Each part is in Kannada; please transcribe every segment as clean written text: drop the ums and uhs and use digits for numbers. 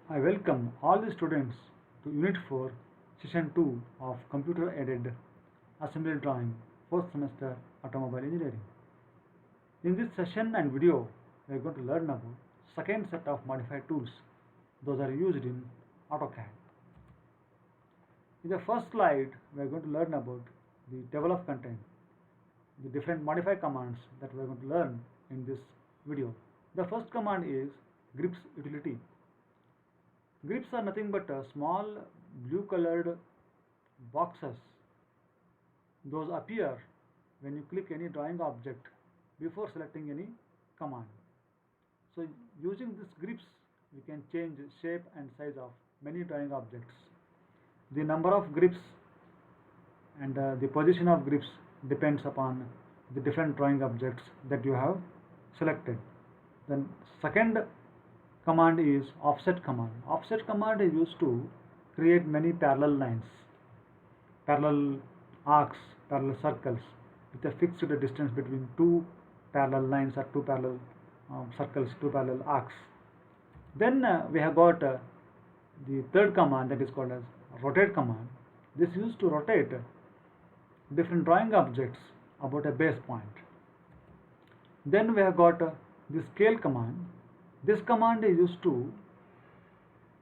I welcome all the students to Unit 4, Session 2 of Computer Aided Assembly Drawing, 4th semester Automobile Engineering. In this session and video, we are going to learn about second set of modified tools. Those are used in AutoCAD. In the first slide, we are going to learn about the table of content, the different modify commands that we are going to learn in this video. The first command is grips utility. Grips are nothing but small blue colored boxes. Those appear when you click any drawing object before selecting any command. So using these grips, we can change shape and size of many drawing objects. The number of grips and the position of grips depends upon the different drawing objects that you have selected. Then second command is offset command. Offset command is used to create many parallel lines, parallel arcs, parallel circles with a fixed distance between two parallel lines or two parallel circles, two parallel arcs. Then we have got the third command that is called as rotate command. This is used to rotate different drawing objects about a base point. Then we have got the scale command. This command is used to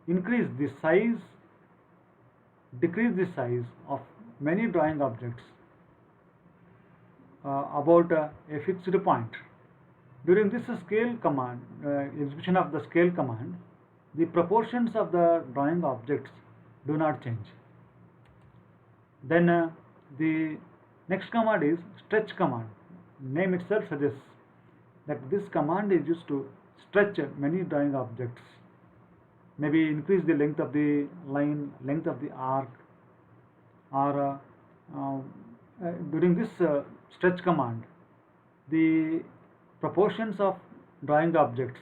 increase the size, decrease the size of many drawing objects about a fixed point. During this scale command, execution of the scale command, the proportions of the drawing objects do not change. Then the next command is stretch command. Name itself suggests that this command is used to stretch many drawing objects, maybe increase the length of the line, length of the arc, or during this stretch command, the proportions of drawing objects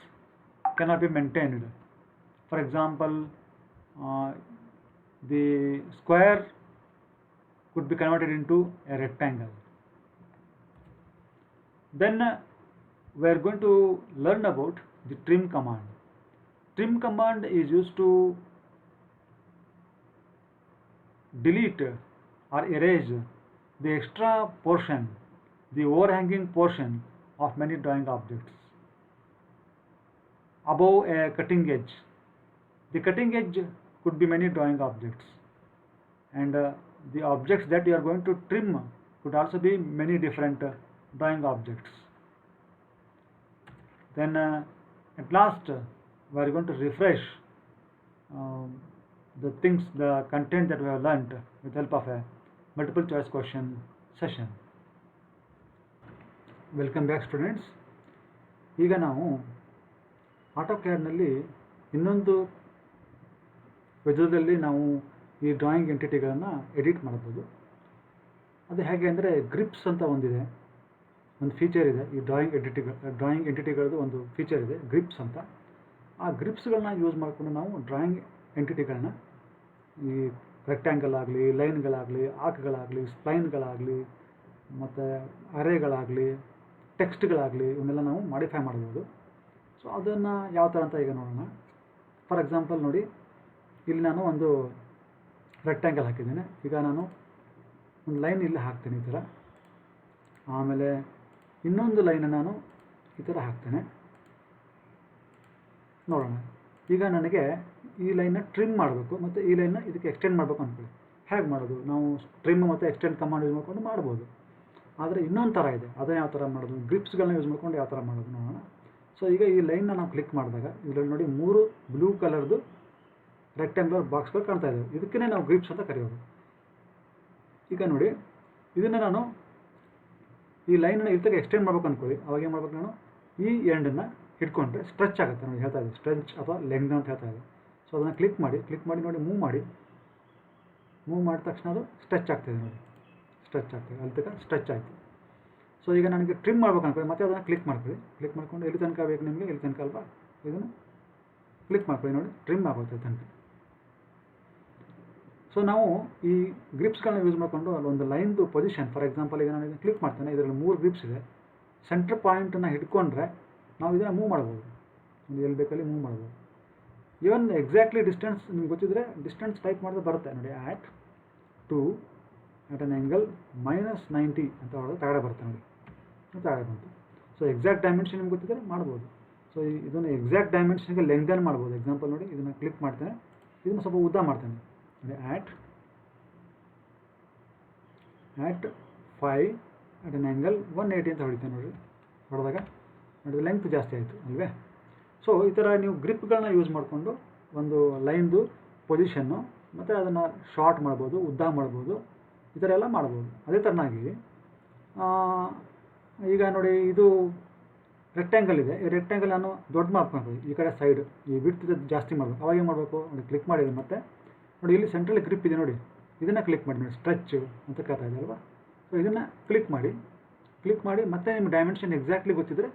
cannot be maintained. For example, the square could be converted into a rectangle. Then we are going to learn about the trim command. Trim command is used to delete or erase the extra portion, the overhanging portion of many drawing objects above a cutting edge. The cutting edge could be many drawing objects, and the objects that you are going to trim could also be many different drawing objects. Then at last we are going to refresh the content that we have learnt with help of a multiple choice question session. Welcome back students. ಈಗ ನಾವು ಆಟೋಕ್ಯಾಡ್ನಲ್ಲಿ ಇನ್ನೊಂದು ವಿಧದಲ್ಲಿ ನಾವು ಈ ಡ್ರಾಯಿಂಗ್ ಎಂಟಿಟಿಗಳನ್ನು ಎಡಿಟ್ ಮಾಡ್ಬೋದು. ಅದು ಹೇಗೆ ಅಂದರೆ ಗ್ರಿಪ್ಸ್ ಅಂತ ಒಂದಿದೆ, ಒಂದು ಫೀಚರ್ ಇದೆ. ಈ ಡ್ರಾಯಿಂಗ್ ಎಂಟಿಟಿಗಳದ್ದು ಒಂದು ಫೀಚರ್ ಇದೆ, ಗ್ರಿಪ್ಸ್ ಅಂತ. ಆ ಗ್ರಿಪ್ಸ್ಗಳನ್ನ ಯೂಸ್ ಮಾಡಿಕೊಂಡು ನಾವು ಡ್ರಾಯಿಂಗ್ ಎಂಟಿಟಿಗಳನ್ನ, ಈ ರೆಕ್ಟ್ಯಾಂಗಲ್ ಆಗಲಿ, ಲೈನ್ಗಳಾಗಲಿ, ಆರ್ಕ್ಗಳಾಗಲಿ, ಸ್ಪ್ಲೈನ್ಗಳಾಗಲಿ, ಮತ್ತು ಅರೇಗಳಾಗಲಿ, ಟೆಕ್ಸ್ಟ್ಗಳಾಗಲಿ, ಇವನ್ನೆಲ್ಲ ನಾವು ಮಾಡಿಫೈ ಮಾಡ್ಬೋದು. ಸೊ ಅದನ್ನು ಯಾವ ಥರ ಅಂತ ಈಗ ನೋಡೋಣ. ಫಾರ್ ಎಕ್ಸಾಂಪಲ್ ನೋಡಿ, ಇಲ್ಲಿ ನಾನು ಒಂದು ರೆಕ್ಟ್ಯಾಂಗಲ್ ಹಾಕಿದ್ದೇನೆ. ಈಗ ನಾನು ಒಂದು ಲೈನ್ ಇಲ್ಲಿ ಹಾಕ್ತೇನೆ ಈ ಥರ. ಆಮೇಲೆ ಇನ್ನೊಂದು ಲೈನ್ ನಾನು ಈ ಥರ ಹಾಕ್ತೇನೆ. ನೋಡೋಣ. ಈಗ ನನಗೆ ಈ ಲೈನ್ನ ಟ್ರಿಮ್ ಮಾಡಬೇಕು ಮತ್ತು ಈ ಲೈನ್ನ ಇದಕ್ಕೆ ಎಕ್ಸ್ಟೆಂಡ್ ಮಾಡಬೇಕು ಅಂದ್ಕೊಳ್ಳಿ. ಹೇಗೆ ಮಾಡೋದು? ನಾವು ಟ್ರಿಮ್ ಮತ್ತು ಎಕ್ಸ್ಟೆಂಡ್ ಕಮಾಂಡ್ ಯೂಸ್ ಮಾಡ್ಕೊಂಡು ಮಾಡ್ಬೋದು. ಆದರೆ ಇನ್ನೊಂದು ಥರ ಇದೆ, ಅದನ್ನು ಯಾವ ಥರ ಮಾಡೋದು, ಗ್ರಿಪ್ಸ್ಗಳನ್ನ ಯೂಸ್ ಮಾಡ್ಕೊಂಡು ಯಾವ ಥರ ಮಾಡೋದು ನೋಡೋಣ. ಸೊ ಈಗ ಈ ಲೈನ್ನ ನಾವು ಕ್ಲಿಕ್ ಮಾಡಿದಾಗ ಇದರಲ್ಲಿ ನೋಡಿ 3 ಬ್ಲೂ ಕಲರ್ದು ರೆಕ್ಟ್ಯಾಂಗ್ಯುಲರ್ ಬಾಕ್ಸ್ಗಳು ಕಾಣ್ತಾ ಇದ್ದಾವೆ. ಇದಕ್ಕೇ ನಾವು ಗ್ರಿಪ್ಸ್ ಅಂತ ಕರೆಯೋದು. ಈಗ ನೋಡಿ, ಇದನ್ನು ನಾನು ಈ ಲೈನನ್ನು ಇರ್ತಕ್ಕೆ ಎಕ್ಸ್ಟೆಂಡ್ ಮಾಡ್ಬೇಕು ಅಂದ್ಕೊಳ್ಳಿ. ಅವಾಗ ಏನು ಮಾಡ್ಬೇಕು, ನಾನು ಈ ಎಂಡನ್ನು ಹಿಡ್ಕೊಂಡ್ರೆ ಸ್ಟ್ರೆಚ್ ಆಗುತ್ತೆ. ನೋಡಿ ಹೇಳ್ತಾ ಇದೆ ಸ್ಟ್ರೆಚ್ ಅಥವಾ ಲೆಂಗ್ ಅಂತ ಹೇಳ್ತಾ ಇದೆ. ಸೊ ಅದನ್ನು ಕ್ಲಿಕ್ ಮಾಡಿ ನೋಡಿ, ಮೂವ್ ಮಾಡಿದ ತಕ್ಷಣ ಅದು ಸ್ಟ್ರೆಚ್ ಆಗ್ತಾಯಿದೆ. ನೋಡಿ ಸ್ಟ್ರೆಚ್ ಆಗ್ತದೆ, ಅಲ್ಲಿ ತನಕ ಸ್ಟ್ರೆಚ್ ಆಯಿತು. ಸೊ ಈಗ ನನಗೆ ಟ್ರಿಮ್ ಮಾಡ್ಬೇಕು ಅನ್ಕೊಳ್ಳಿ, ಮತ್ತೆ ಅದನ್ನು ಕ್ಲಿಕ್ ಮಾಡ್ಕೊಂಡು ಎಲ್ಲಿ ತನಕ ಬೇಕು ನಿಮಗೆ, ಎಲ್ಲಿ ತನಕ ಅಲ್ವಾ, ಇದನ್ನು ಕ್ಲಿಕ್ ಮಾಡ್ಕೊಳ್ಳಿ. ನೋಡಿ ಟ್ರಿಮ್ ಆಗುತ್ತೆ ತನಕ. ಸೊ ನಾವು ಈ ಗ್ರಿಪ್ಸ್ಗಳನ್ನ ಯೂಸ್ ಮಾಡಿಕೊಂಡು ಅಲ್ಲೊಂದು ಲೈನ್ದು ಪೊಸಿಷನ್, ಫಾರ್ ಎಕ್ಸಾಂಪಲ್ ಈಗ ನಾನು ಇದನ್ನು ಕ್ಲಿಕ್ ಮಾಡ್ತೇನೆ, ಇದರಲ್ಲಿ 3 ಗ್ರಿಪ್ಸ್ ಇದೆ. ಸೆಂಟ್ರ್ ಪಾಯಿಂಟನ್ನು ಹಿಡ್ಕೊಂಡ್ರೆ ನಾವು ಇದನ್ನು ಮೂವ್ ಮಾಡ್ಬೋದು, ಒಂದು ಎಲ್ಲಿ ಬೇಕಲ್ಲಿ ಮೂವ್ ಮಾಡ್ಬೋದು. ಇವನ್ ಎಕ್ಸಾಕ್ಟ್ಲಿ ಡಿಸ್ಟೆನ್ಸ್ ನಿಮ್ಗೆ ಗೊತ್ತಿದ್ರೆ ಡಿಸ್ಟೆನ್ಸ್ ಟೈಪ್ ಮಾಡಿದ್ರೆ ಬರುತ್ತೆ ನೋಡಿ. ಆ್ಯಟ್ 2 at an angle -90 ಅಂತ ಹೊಡೆದು ತಗಡೆ ಬರುತ್ತೆ ನೋಡಿ, ತಗಡೆ ಬಂತು. ಸೊ ಎಕ್ಸಾಕ್ಟ್ ಡೈಮೆನ್ಷನ್ ನಿಮ್ಗೆ ಗೊತ್ತಿದ್ರೆ ಮಾಡ್ಬೋದು. ಸೊ ಇದನ್ನು ಎಕ್ಸಾಕ್ಟ್ ಡೈಮೆನ್ಷನ್ಗೆ ಲೆಂಗ್ದನ್ ಮಾಡ್ಬೋದು. ಎಕ್ಸಾಂಪಲ್ ನೋಡಿ, ಇದನ್ನು ಕ್ಲಿಕ್ ಮಾಡ್ತೇನೆ, ಇದನ್ನು ಸ್ವಲ್ಪ ಉದ್ದ ಮಾಡ್ತೇನೆ ನೋಡಿ. ಆ್ಯಟ್ 5 at an angle 180 ಅಂತ ಹೊಡಿತೇನೆ ನೋಡಿ. ಹೊಡೆದಾಗ ನೋಡಿ ಲೆಂತ್ ಜಾಸ್ತಿ ಆಯಿತು ಅಲ್ವೇ. ಸೊ ಈ ಥರ ನೀವು ಗ್ರಿಪ್ಗಳನ್ನ ಯೂಸ್ ಮಾಡಿಕೊಂಡು ಒಂದು ಲೈನ್ದು ಪೊಸಿಷನ್ನು ಮತ್ತು ಅದನ್ನು ಶಾರ್ಟ್ ಮಾಡ್ಬೋದು, ಉದ್ದ ಮಾಡ್ಬೋದು, ಈ ಥರ ಎಲ್ಲ ಮಾಡ್ಬೋದು. ಅದೇ ಥರನಾಗಿ ಈಗ ನೋಡಿ, ಇದು ರೆಕ್ಟ್ಯಾಂಗಲ್ ಇದೆ. ಈ ರೆಕ್ಟ್ಯಾಂಗಲ್ ನಾನು ದೊಡ್ಡ ಮಾಡ್ಕೊಳ್ಬೋದು. ಈ ಕಡೆ ಸೈಡ್ ಈ ವಿಡ್ತ್ ಜಾಸ್ತಿ ಮಾಡಬೇಕು. ಅವಾಗ ಏನು ಮಾಡಬೇಕು ನೋಡಿ, ಕ್ಲಿಕ್ ಮಾಡಿದೆ ಮತ್ತೆ ನೋಡಿ ಇಲ್ಲಿ ಸೆಂಟ್ರಲ್ಲಿ ಗ್ರಿಪ್ ಇದೆ ನೋಡಿ, ಇದನ್ನು ಕ್ಲಿಕ್ ಮಾಡಿ ನೋಡಿ, ಸ್ಟ್ರೆಚ್ ಅಂತ ಕರ್ತಾ ಇದೆ ಅಲ್ವಾ. ಸೊ ಇದನ್ನು ಕ್ಲಿಕ್ ಮಾಡಿ ಮತ್ತೆ ನಿಮ್ಮ ಡೈಮೆನ್ಷನ್ ಎಕ್ಸಾಕ್ಟ್ಲಿ ಗೊತ್ತಿದ್ದರೆ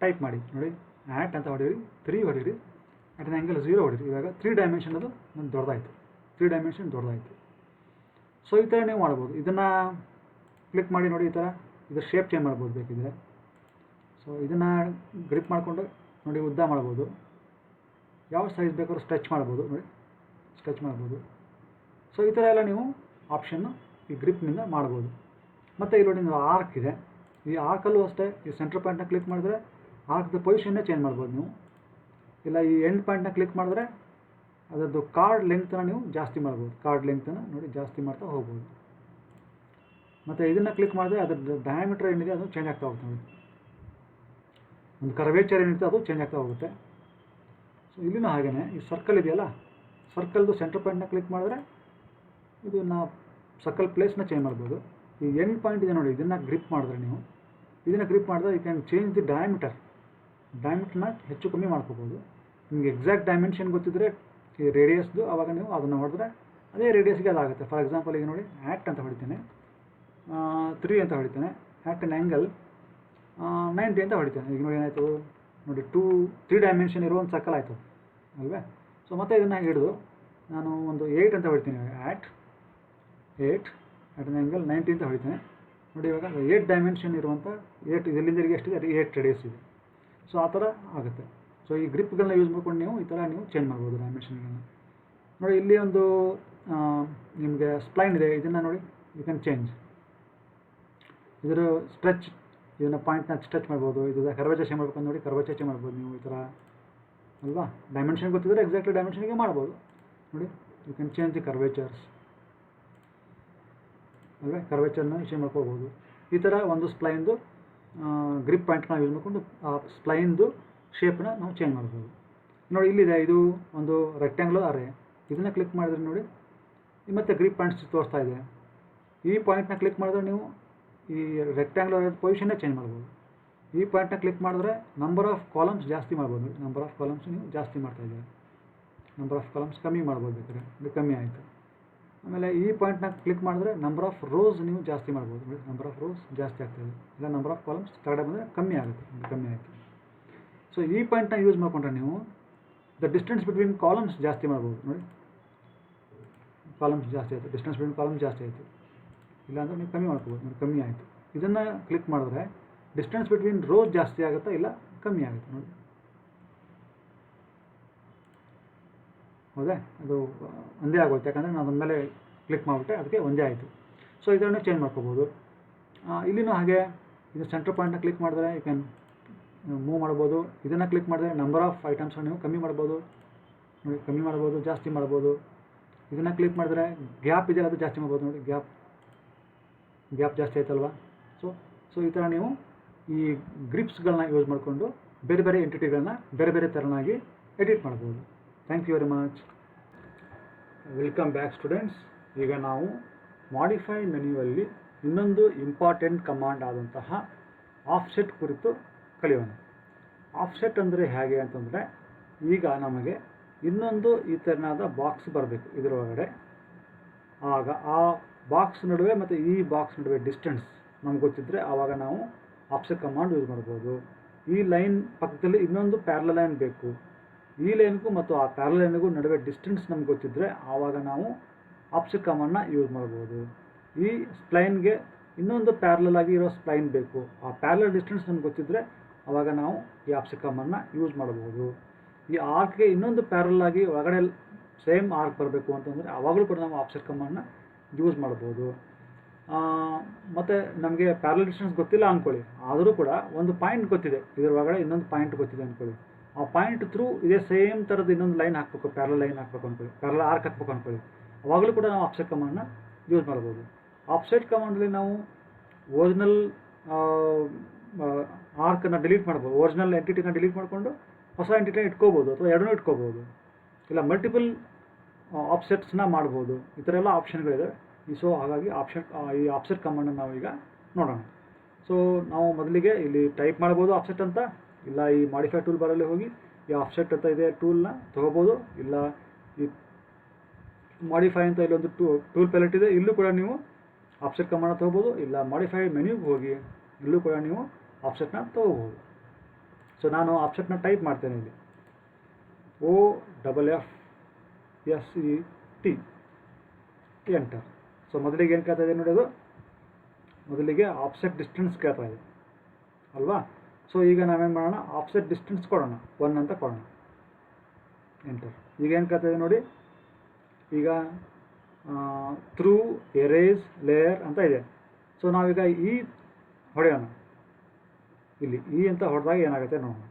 ಟೈಪ್ ಮಾಡಿ ನೋಡಿ. ಆ್ಯಟ್ ಅಂತ ಹೊಡೀರಿ, 3 ಹೊಡೀರಿ, ಅಟ್ ಅನ್ ಆ್ಯಂಗಲ್ 0 ಹೊಡೀರಿ. ಇವಾಗ 3 ಡೈಮೆನ್ಷನ್ ಅದು ನನ್ನ ದೊಡ್ಡದಾಯಿತು, 3 ಡೈಮೆನ್ಷನ್ ದೊಡ್ಡದಾಯಿತು. ಸೊ ಈ ಥರ ನೀವು ಮಾಡ್ಬೋದು. ಇದನ್ನು ಕ್ಲಿಕ್ ಮಾಡಿ ನೋಡಿ, ಈ ಥರ ಇದರ ಶೇಪ್ ಚೇಂಜ್ ಮಾಡ್ಬೋದು ಬೇಕಿದ್ರೆ. ಸೊ ಇದನ್ನು ಗ್ರಿಪ್ ಮಾಡಿಕೊಂಡು ನೋಡಿ ಉದ್ದ ಮಾಡ್ಬೋದು, ಯಾವ ಸೈಜ್ ಬೇಕಾದ್ರೂ ಸ್ಟ್ರೆಚ್ ಮಾಡ್ಬೋದು ನೋಡಿ, ಸ್ಟ್ರೆಚ್ ಮಾಡ್ಬೋದು. ಸೊ ಈ ಥರ ಎಲ್ಲ ನೀವು ಆಪ್ಷನ್ನು ಈ ಗ್ರಿಪ್ನಿಂದ ಮಾಡ್ಬೋದು. ಮತ್ತು ಇಲ್ಲಿ ನೋಡಿ ಆರ್ಕ್ ಇದೆ, ಈ ಆರ್ಕಲ್ಲೂ ಅಷ್ಟೇ ಈ ಸೆಂಟ್ರ್ ಪಾಯಿಂಟ್ನ ಕ್ಲಿಕ್ ಮಾಡಿದ್ರೆ ಆರ್ಕ್ದ ಪೊಸಿಷನ್ನೇ ಚೇಂಜ್ ಮಾಡ್ಬೋದು ನೀವು. ಇಲ್ಲ ಈ ಎಂಡ್ ಪಾಯಿಂಟ್ನ ಕ್ಲಿಕ್ ಮಾಡಿದ್ರೆ ಅದರದ್ದು ಕಾರ್ಡ್ ಲೆಂಗ್ತನ್ನು ನೀವು ಜಾಸ್ತಿ ಮಾಡ್ಬೋದು, ಕಾರ್ಡ್ ಲೆಂಗ್ತನ್ನು ನೋಡಿ ಜಾಸ್ತಿ ಮಾಡ್ತಾ ಹೋಗ್ಬೋದು. ಮತ್ತು ಇದನ್ನು ಕ್ಲಿಕ್ ಮಾಡಿದ್ರೆ ಅದರ ಡಯಾಮೀಟರ್ ಏನಿದೆ ಅದು ಚೇಂಜ್ ಆಗ್ತಾ ಹೋಗುತ್ತೆ ನೋಡಿ. ಒಂದು ಕರ್ವೇಚರ್ ಏನಿರುತ್ತೆ ಅದು ಚೇಂಜ್ ಆಗ್ತಾ ಹೋಗುತ್ತೆ. ಸೊ ಇಲ್ಲಿನೂ ಹಾಗೆಯೇ ಈ ಸರ್ಕಲ್ ಇದೆಯಲ್ಲ, ಸರ್ಕಲ್ದು ಸೆಂಟ್ರ್ ಪಾಯಿಂಟ್ನ ಕ್ಲಿಕ್ ಮಾಡಿದ್ರೆ ಇದನ್ನು ಸರ್ಕಲ್ ಪ್ಲೇಸ್ನ ಚೇಂಜ್ ಮಾಡ್ಬೋದು. ಈ ಎಂಡ್ ಪಾಯಿಂಟ್ ಇದೆ ನೋಡಿ, ಇದನ್ನು ಗ್ರಿಪ್ ಮಾಡಿದ್ರೆ ನೀವು, ಇದನ್ನು ಗ್ರಿಪ್ ಮಾಡಿದ್ರೆ ಯು ಕ್ಯಾನ್ ಚೇಂಜ್ ದಿ ಡಯಾಮೀಟರ್ನ ಹೆಚ್ಚು ಕಮ್ಮಿ ಮಾಡ್ಕೋಬೋದು. ನಿಮಗೆ ಎಕ್ಸಾಕ್ಟ್ ಡೈಮೆನ್ಷನ್ ಗೊತ್ತಿದ್ದರೆ ಈ ರೇಡಿಯಸ್ದು, ಆವಾಗ ನೀವು ಅದನ್ನು ಹೊಡೆದ್ರೆ ಅದೇ ರೇಡಿಯಸ್ಗೆ ಅದಾಗುತ್ತೆ. ಫಾರ್ ಎಕ್ಸಾಂಪಲ್ ಈಗ ನೋಡಿ, ಆ್ಯಟ್ ಅಂತ ಹೊಡಿತೇನೆ, 3 ಅಂತ ಹೊಡಿತೇನೆ, ಆ್ಯಟ್ ಅನ್ ಆ್ಯಂಗಲ್ 90 ಅಂತ ಹೊಡಿತೇನೆ. ಈಗ ನೋಡಿ ಏನಾಯಿತು ನೋಡಿ, 3 ಡೈಮೆನ್ಷನ್ ಇರೋ ಒಂದು ಸರ್ಕಲ್ ಆಯಿತು ಅಲ್ವೇ. ಸೊ ಮತ್ತೆ ಇದನ್ನು ಹಿಡಿದು ನಾನು ಒಂದು 8 ಅಂತ ಹೊಡಿತೀನಿ. ಆ್ಯಟ್ 8 ಅಟ್ ಅನ್ ಆ್ಯಂಗಲ್ 90 ಅಂತ ಹೊಡಿತೇನೆ ನೋಡಿ. ಇವಾಗ 8 ಡೈಮೆನ್ಷನ್ ಇರುವಂಥ 8 ಇದರಿಂದ ಎಷ್ಟಿದೆ, 8 ರೇಡಿಯಸ್ ಇದೆ. ಸೊ ಆ ಥರ ಆಗುತ್ತೆ. ಸೊ ಈ ಗ್ರಿಪ್ಗಳನ್ನ ಯೂಸ್ ಮಾಡ್ಕೊಂಡು ನೀವು ಈ ಥರ ನೀವು ಚೇಂಜ್ ಮಾಡ್ಬೋದು ಡೈಮೆನ್ಷನ್ಗಳನ್ನ ನೋಡಿ. ಇಲ್ಲಿ ಒಂದು ನಿಮಗೆ ಸ್ಪ್ಲೈನ್ ಇದೆ, ಇದನ್ನು ನೋಡಿ ಯು ಕ್ಯಾನ್ ಚೇಂಜ್. ಇದರ ಸ್ಟ್ರೆಚ್, ಇದನ್ನು ಪಾಯಿಂಟ್ನ ಸ್ಟ್ರೆಚ್ ಮಾಡ್ಬೋದು. ಇದು ಕರ್ವೇಚರ್ ಚೇಂಜ್ ಮಾಡ್ಬೇಕು ನೋಡಿ, ಕರ್ವೇಚರ್ ಚೇಂಜ್ ಮಾಡ್ಬೋದು ನೀವು ಈ ಥರ ಅಲ್ವಾ. ಡೈಮೆನ್ಷನ್ ಗೊತ್ತಿದ್ದರೆ ಎಕ್ಸಾಕ್ಟ್ಲಿ ಡೈಮೆನ್ಷನ್ಗೆ ಮಾಡ್ಬೋದು ನೋಡಿ. ಯು ಕ್ಯಾನ್ ಚೇಂಜ್ ದಿ ಕರ್ವೇಚರ್ಸ್ ಅಲ್ವೇ, ಕರ್ವೇಚರ್ನ ಚೇಂಜ್ ಮಾಡ್ಕೋಬೋದು. ಈ ಥರ ಒಂದು ಸ್ಪ್ಲೈನ್ದು ಗ್ರಿಪ್ ಪಾಯಿಂಟ್ನ ಯೂಸ್ ಮಾಡಿಕೊಂಡು ಆ ಸ್ಪ್ಲೈನ್ದು ಶೇಪ್ನ ನಾವು ಚೇಂಜ್ ಮಾಡ್ಬೋದು ನೋಡಿ. ಇಲ್ಲಿದೆ, ಇದು ಒಂದು ರೆಕ್ಟ್ಯಾಂಗ್ಯುಲರ್ ಅರೇ. ಇದನ್ನು ಕ್ಲಿಕ್ ಮಾಡಿದ್ರೆ ನೋಡಿ ಮತ್ತೆ ಗ್ರಿಪ್ ಪಾಯಿಂಟ್ಸ್ ತೋರಿಸ್ತಾ ಇದೆ. ಈ ಪಾಯಿಂಟ್ನ ಕ್ಲಿಕ್ ಮಾಡಿದ್ರೆ ನೀವು ಈ ರೆಕ್ಟ್ಯಾಂಗ್ಯುಲರ್ ಪೊಸಿಷನ್ನೇ ಚೇಂಜ್ ಮಾಡ್ಬೋದು. ಈ ಪಾಯಿಂಟ್ನ ಕ್ಲಿಕ್ ಮಾಡಿದ್ರೆ ನಂಬರ್ ಆಫ್ ಕಾಲಮ್ಸ್ ಜಾಸ್ತಿ ಮಾಡ್ಬೋದು. ನಂಬರ್ ಆಫ್ ಕಾಲಮ್ಸ್ ನೀವು ಜಾಸ್ತಿ ಮಾಡ್ತಾಯಿದ್ದೀರಿ, ನಂಬರ್ ಆಫ್ ಕಾಲಮ್ಸ್ ಕಮ್ಮಿ ಮಾಡ್ಬೋದು ಬೇಕಾದ್ರೆ, ಇದು ಕಮ್ಮಿ ಆಯಿತು. ಆಮೇಲೆ ಈ ಪಾಯಿಂಟ್ನ ಕ್ಲಿಕ್ ಮಾಡಿದ್ರೆ ನಂಬರ್ ಆಫ್ ರೋಸ್ ನೀವು ಜಾಸ್ತಿ ಮಾಡ್ಬೋದು ನೋಡಿ, ನಂಬರ್ ಆಫ್ ರೋಸ್ ಜಾಸ್ತಿ ಆಗ್ತಾಯಿದೆ. ಇಲ್ಲ ನಂಬರ್ ಆಫ್ ಕಾಲಮ್ಸ್ ಕೆಳಗಡೆ ಬಂದರೆ ಕಮ್ಮಿ ಆಗುತ್ತೆ, ಕಮ್ಮಿ ಆಯಿತು. ಸೊ ಈ ಪಾಯಿಂಟ್ನ ಯೂಸ್ ಮಾಡಿಕೊಂಡ್ರೆ ನೀವು ದ ಡಿಸ್ಟೆನ್ಸ್ ಬಿಟ್ವೀನ್ ಕಾಲಮ್ಸ್ ಜಾಸ್ತಿ ಮಾಡ್ಬೋದು ನೋಡಿ. ಕಾಲಮ್ಸ್ ಜಾಸ್ತಿ ಆಯಿತು, ಡಿಸ್ಟೆನ್ಸ್ ಬಿಟ್ವೀನ್ ಕಾಲಮ್ಸ್ ಜಾಸ್ತಿ ಆಯಿತು. ಇಲ್ಲಾಂದರೆ ನೀವು ಕಮ್ಮಿ ಮಾಡ್ಕೋಬೋದು ನೋಡಿ, ಕಮ್ಮಿ ಆಯಿತು. ಇದನ್ನು ಕ್ಲಿಕ್ ಮಾಡಿದ್ರೆ ಡಿಸ್ಟೆನ್ಸ್ ಬಿಟ್ವೀನ್ ರೋಸ್ ಜಾಸ್ತಿ ಆಗುತ್ತಾ ಇಲ್ಲ ಕಮ್ಮಿ ಆಗುತ್ತೆ ನೋಡಿ. ಹೌದಾ, ಅದು ಒಂದೇ ಆಗೋಯ್ತು, ಯಾಕಂದರೆ ನಾನು ಅದ್ರ ಮೇಲೆ ಕ್ಲಿಕ್ ಮಾಡಿಬಿಟ್ಟೆ, ಅದಕ್ಕೆ ಒಂದೇ ಆಯಿತು. ಸೊ ಇದನ್ನು ಚೇಂಜ್ ಮಾಡ್ಕೋಬೋದು. ಇಲ್ಲಿನೂ ಹಾಗೆ, ಇದು ಸೆಂಟ್ರ್ ಪಾಯಿಂಟ್ನ ಕ್ಲಿಕ್ ಮಾಡಿದ್ರೆ ಯು ಕ್ಯಾನ್ ಮೂವ್ ಮಾಡ್ಬೋದು. ಇದನ್ನು ಕ್ಲಿಕ್ ಮಾಡಿದ್ರೆ ನಂಬರ್ ಆಫ್ ಐಟಮ್ಸ್ನ ನೀವು ಕಮ್ಮಿ ಮಾಡ್ಬೋದು ನೋಡಿ, ಕಮ್ಮಿ ಮಾಡ್ಬೋದು, ಜಾಸ್ತಿ ಮಾಡ್ಬೋದು. ಇದನ್ನು ಕ್ಲಿಕ್ ಮಾಡಿದ್ರೆ ಗ್ಯಾಪ್ ಇದೆಯಲ್ಲ ಅದು ಜಾಸ್ತಿ ಮಾಡ್ಬೋದು ನೋಡಿ, ಗ್ಯಾಪ್ ಜಾಸ್ತಿ ಆಯ್ತಲ್ವಾ. ಸೊ ಈ ಥರ ನೀವು ಈ ಗ್ರಿಪ್ಸ್ಗಳನ್ನ ಯೂಸ್ ಮಾಡಿಕೊಂಡು ಬೇರೆ ಬೇರೆ ಎಂಟಿಟಿಗಳನ್ನ ಬೇರೆ ಬೇರೆ ಥರನಾಗಿ ಎಡಿಟ್ ಮಾಡ್ಬೋದು. Thank you very much. Welcome back students. ಈಗ ನಾವು ಮಾಡಿಫೈ ಮೆನ್ಯುವಲ್ಲಿ ಇನ್ನೊಂದು ಇಂಪಾರ್ಟೆಂಟ್ ಕಮಾಂಡ್ ಆದಂತಹ ಆಫ್ಸೆಟ್ ಕುರಿತು ಕಲಿಯೋಣ. ಆಫ್ಸೆಟ್ ಅಂದರೆ ಹೇಗೆ ಅಂತಂದರೆ, ಈಗ ನಮಗೆ ಇನ್ನೊಂದು ಈ ಥರನಾದ ಬಾಕ್ಸ್ ಬರಬೇಕು ಇದರ ಒಳಗಡೆ. ಆಗ ಆ ಬಾಕ್ಸ್ ನಡುವೆ ಮತ್ತು ಈ ಬಾಕ್ಸ್ ನಡುವೆ ಡಿಸ್ಟೆನ್ಸ್ ನಮ್ಗೆ ಗೊತ್ತಿದ್ದರೆ ಆವಾಗ ನಾವು ಆಫ್ಸೆಟ್ ಕಮಾಂಡ್ ಯೂಸ್ ಮಾಡ್ಬೋದು. ಈ ಲೈನ್ ಪಕ್ಕದಲ್ಲಿ ಇನ್ನೊಂದು ಪ್ಯಾರಲಲ್ ಲೈನ್ ಬೇಕು, ಈ ಲೈನ್ಗೂ ಮತ್ತು ಆ ಪ್ಯಾರಲಲ್ ಲೈನ್ಗೂ ನಡುವೆ ಡಿಸ್ಟೆನ್ಸ್ ನಮ್ಗೆ ಗೊತ್ತಿದ್ದರೆ ಆವಾಗ ನಾವು ಆಫ್ಸೆಟ್ ಕಮಾಂಡ್ನ ಯೂಸ್ ಮಾಡ್ಬೋದು. ಈ ಸ್ಪ್ಲೈನ್ಗೆ ಇನ್ನೊಂದು ಪ್ಯಾರಲಲ್ ಆಗಿ ಇರೋ ಸ್ಪ್ಲೈನ್ ಬೇಕು, ಆ ಪ್ಯಾರಲಲ್ ಡಿಸ್ಟೆನ್ಸ್ ನಮ್ಗೆ ಗೊತ್ತಿದ್ದರೆ ಆವಾಗ ನಾವು ಈ ಆಫ್ಸೆಟ್ ಕಮಾಂಡ್ನ ಯೂಸ್ ಮಾಡ್ಬೋದು. ಈ ಆರ್ಕ್ಗೆ ಇನ್ನೊಂದು ಪ್ಯಾರಲ್ ಆಗಿ ಒಳಗಡೆ ಸೇಮ್ ಆರ್ಕ್ ಬರಬೇಕು ಅಂತಂದರೆ ಆವಾಗಲೂ ಕೂಡ ನಾವು ಆಫ್ಸೆಟ್ ಕಮಾಂಡ್ನ ಯೂಸ್ ಮಾಡ್ಬೋದು. ಮತ್ತು ನಮಗೆ ಪ್ಯಾರಲ್ ಡಿಸ್ಟೆನ್ಸ್ ಗೊತ್ತಿಲ್ಲ ಅಂದ್ಕೊಳ್ಳಿ, ಆದರೂ ಕೂಡ ಒಂದು ಪಾಯಿಂಟ್ ಗೊತ್ತಿದೆ, ಇದರ ಒಳಗಡೆ ಇನ್ನೊಂದು ಪಾಯಿಂಟ್ ಗೊತ್ತಿದೆ ಅಂದ್ಕೊಳ್ಳಿ, ಆ ಪಾಯಿಂಟ್ ಥ್ರೂ ಇದೇ ಸೇಮ್ ಥರದ್ದು ಇನ್ನೊಂದು ಲೈನ್ ಹಾಕಬೇಕು, ಪ್ಯಾರಲ್ ಲೈನ್ ಹಾಕಬೇಕು ಅಂದ್ಕೊಳ್ಳಿ, ಪ್ಯಾರಲ್ ಆರ್ಕ್ ಹಾಕಬೇಕು ಅಂದ್ಕೊಳ್ಳಿ, ಆವಾಗಲೂ ಕೂಡ ನಾವು ಆಫ್ಸೆಟ್ ಕಮಾಂಡ್ನ ಯೂಸ್ ಮಾಡ್ಬೋದು. ಆಫ್ಸೆಟ್ ಕಮಾಂಡಲ್ಲಿ ನಾವು ಒರಿಜಿನಲ್ ಆರ್ಕನ್ನು ಡಿಲೀಟ್ ಮಾಡ್ಬೋದು, ಒರಿಜಿನಲ್ ಎಂಟಿಟಿನ ಡಿಲೀಟ್ ಮಾಡಿಕೊಂಡು ಹೊಸ ಎಂಟಿಟಿನ ಇಟ್ಕೋಬೋದು ಅಥವಾ ಎರಡನ್ನೂ ಇಟ್ಕೋಬೋದು, ಇಲ್ಲ ಮಲ್ಟಿಪಲ್ ಆಫ್ಸೆಟ್ಸ್ನ ಮಾಡ್ಬೋದು. ಈ ಥರ ಎಲ್ಲ ಆಪ್ಷನ್ಗಳಿದೆ. ಸೊ ಹಾಗಾಗಿ ಈ ಆಫ್ಸೆಟ್ ಕಮಾಂಡನ್ನು ನಾವೀಗ ನೋಡೋಣ. ಸೊ ನಾವು ಮೊದಲಿಗೆ ಇಲ್ಲಿ ಟೈಪ್ ಮಾಡ್ಬೋದು ಆಫ್ಸೆಟ್ ಅಂತ, ಇಲ್ಲ ಈ ಮಾಡಿಫೈ ಟೂಲ್ ಬಾರಲ್ಲಿ ಹೋಗಿ ಈ ಆಫ್ಸೆಟ್ ಅಂತ ಇದೆ ಟೂಲ್ನ ತೊಗೋಬೋದು, ಇಲ್ಲ ಈ ಮಾಡಿಫೈ ಅಂತ ಇಲ್ಲೊಂದು ಟೂಲ್ ಪ್ಯಾಲೆಟ್ ಇದೆ, ಇಲ್ಲೂ ಕೂಡ ನೀವು ಆಫ್ಸೆಟ್ ಕಮಾಂಡ್ನ ತೊಗೋಬೋದು, ಇಲ್ಲ ಮಾಡಿಫೈ ಮೆನ್ಯೂಗೆ ಹೋಗಿ ಇಲ್ಲೂ ಕೂಡ ನೀವು ಆಫ್ಸೆಟ್ನ ತೊಗೋಬೋದು. ಸೊ ನಾನು ಆಫ್ಸೆಟ್ನ ಟೈಪ್ ಮಾಡ್ತೇನೆ ಇಲ್ಲಿ, OFFSET ಎಂಟರ್. ಸೊ ಮೊದಲಿಗೆ ಏನು ಕೇಳ್ತಾ ಇದೆ ನೋಡಿ, ಅದು ಮೊದಲಿಗೆ ಆಫ್ಸೆಟ್ ಡಿಸ್ಟೆನ್ಸ್ ಕೇಳ್ತಾ ಇದೆ ಅಲ್ವಾ. ಸೊ ಈಗ ನಾವೇನು ಮಾಡೋಣ, ಆಫ್ಸೆಟ್ ಡಿಸ್ಟೆನ್ಸ್ ಕೊಡೋಣ, 1 ಅಂತ ಕೊಡೋಣ, ಎಂಟರ್. ಈಗ ಏನು ಕೇಳ್ತಾ ಇದೆ ನೋಡಿ, ಈಗ ಥ್ರೂ ಎರೇಸ್ ಲೇಯರ್ ಅಂತ ಇದೆ. ಸೊ ನಾವೀಗ ಈ ಹೊಡೆಯೋಣ, ಇಲ್ಲಿ ಈ ಅಂತ ಹೊಡೆದಾಗ ಏನಾಗುತ್ತೆ ನೋಡೋಣ.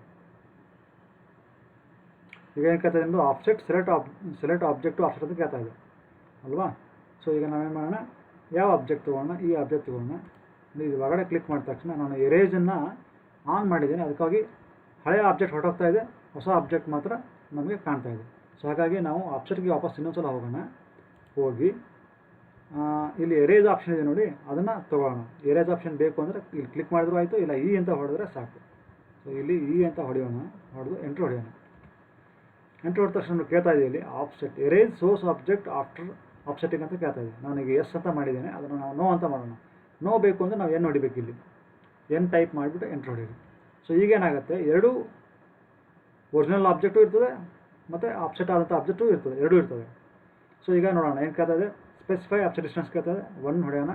ಈಗ ಏನು ಕೇಳ್ತಾ ಇದೆ, ಆಫ್ಸೆಟ್ ಸೆಲೆಕ್ಟ್ ಆಬ್ಜೆಕ್ಟು ಆಫ್ಸೆಟ್ ಅಂತ ಕೇಳ್ತಾ ಇದೆ ಅಲ್ವಾ. ಸೊ ಈಗ ನಾವೇನು ಮಾಡೋಣ, ಯಾವ ಆಬ್ಜೆಕ್ಟ್ ತೊಗೊಳ್ಳೋಣ, ಈ ಆಬ್ಜೆಕ್ಟ್ ತೊಗೊಳ್ಳೋಣ. ಇದು ಹೊರಗಡೆ ಕ್ಲಿಕ್ ಮಾಡಿದ ತಕ್ಷಣ ನಾನು ಎರೇಜನ್ನು ಆನ್ ಮಾಡಿದ್ದೇನೆ, ಅದಕ್ಕಾಗಿ ಹಳೆಯ ಆಬ್ಜೆಕ್ಟ್ ಹೊರಟೋಗ್ತಾ ಇದೆ, ಹೊಸ ಆಬ್ಜೆಕ್ಟ್ ಮಾತ್ರ ನಮಗೆ ಕಾಣ್ತಾ ಇದೆ. ಸೊ ಹಾಗಾಗಿ ನಾವು ಆಬ್ಜೆಕ್ಟ್ಗೆ ವಾಪಸ್ ಇನ್ನೊಂದು ಸಲ ಹೋಗೋಣ, ಹೋಗಿ ಇಲ್ಲಿ ಎರೇಜ್ ಆಪ್ಷನ್ ಇದೆ ನೋಡಿ, ಅದನ್ನು ತೊಗೊಳ್ಳೋಣ. ಎರೇಜ್ ಆಪ್ಷನ್ ಬೇಕು ಅಂದರೆ ಇಲ್ಲಿ ಕ್ಲಿಕ್ ಮಾಡಿದ್ರೂ ಆಯಿತು, ಇಲ್ಲ ಈ ಅಂತ ಹೊಡೆದ್ರೆ ಸಾಕು. ಸೊ ಇಲ್ಲಿ ಈ ಅಂತ ಹೊಡೆಯೋಣ, ಹೊಡೆದು ಎಂಟ್ರ್ ಹೊಡೆಯೋಣ. ಎಂಟ್ರ್ ಹೊಡೆದ ತಕ್ಷಣ ಕೇಳ್ತಾ ಇದೆ ಇಲ್ಲಿ offset erase source object after offsetting ಅಂತ ಕೇಳ್ತಾ ಇದೆ. ನಾನೀಗ ಎಸ್ ಅಂತ ಮಾಡಿದ್ದೇನೆ, ಅದನ್ನು ನಾವು ನೋ ಅಂತ ಮಾಡೋಣ. ನೋ ಬೇಕು ಅಂದರೆ ನಾವು ಏನು ಹೊಡಿಬೇಕು, ಇಲ್ಲಿ ಏನು ಟೈಪ್ ಮಾಡಿಬಿಟ್ಟು ಎಂಟ್ರ್ ಹೊಡೀರಿ. ಸೊ ಈಗೇನಾಗುತ್ತೆ, ಎರಡು ಒರಿಜಿನಲ್ ಆಬ್ಜೆಕ್ಟು ಇರ್ತದೆ ಮತ್ತು ಆಫ್ಸೆಟ್ ಆದಂಥ ಆಬ್ಜೆಕ್ಟು ಇರ್ತದೆ, ಎರಡೂ ಇರ್ತದೆ. ಸೊ ಈಗ ನೋಡೋಣ ಏನು ಕೇಳ್ತಾ ಇದೆ, ಸ್ಪೆಸಿಫೈ ಆಫ್ಸೆಟ್ ಡಿಸ್ಟೆನ್ಸ್ ಕೇಳ್ತಾ ಇದೆ, 1 ಹೊಡೆಯೋಣ,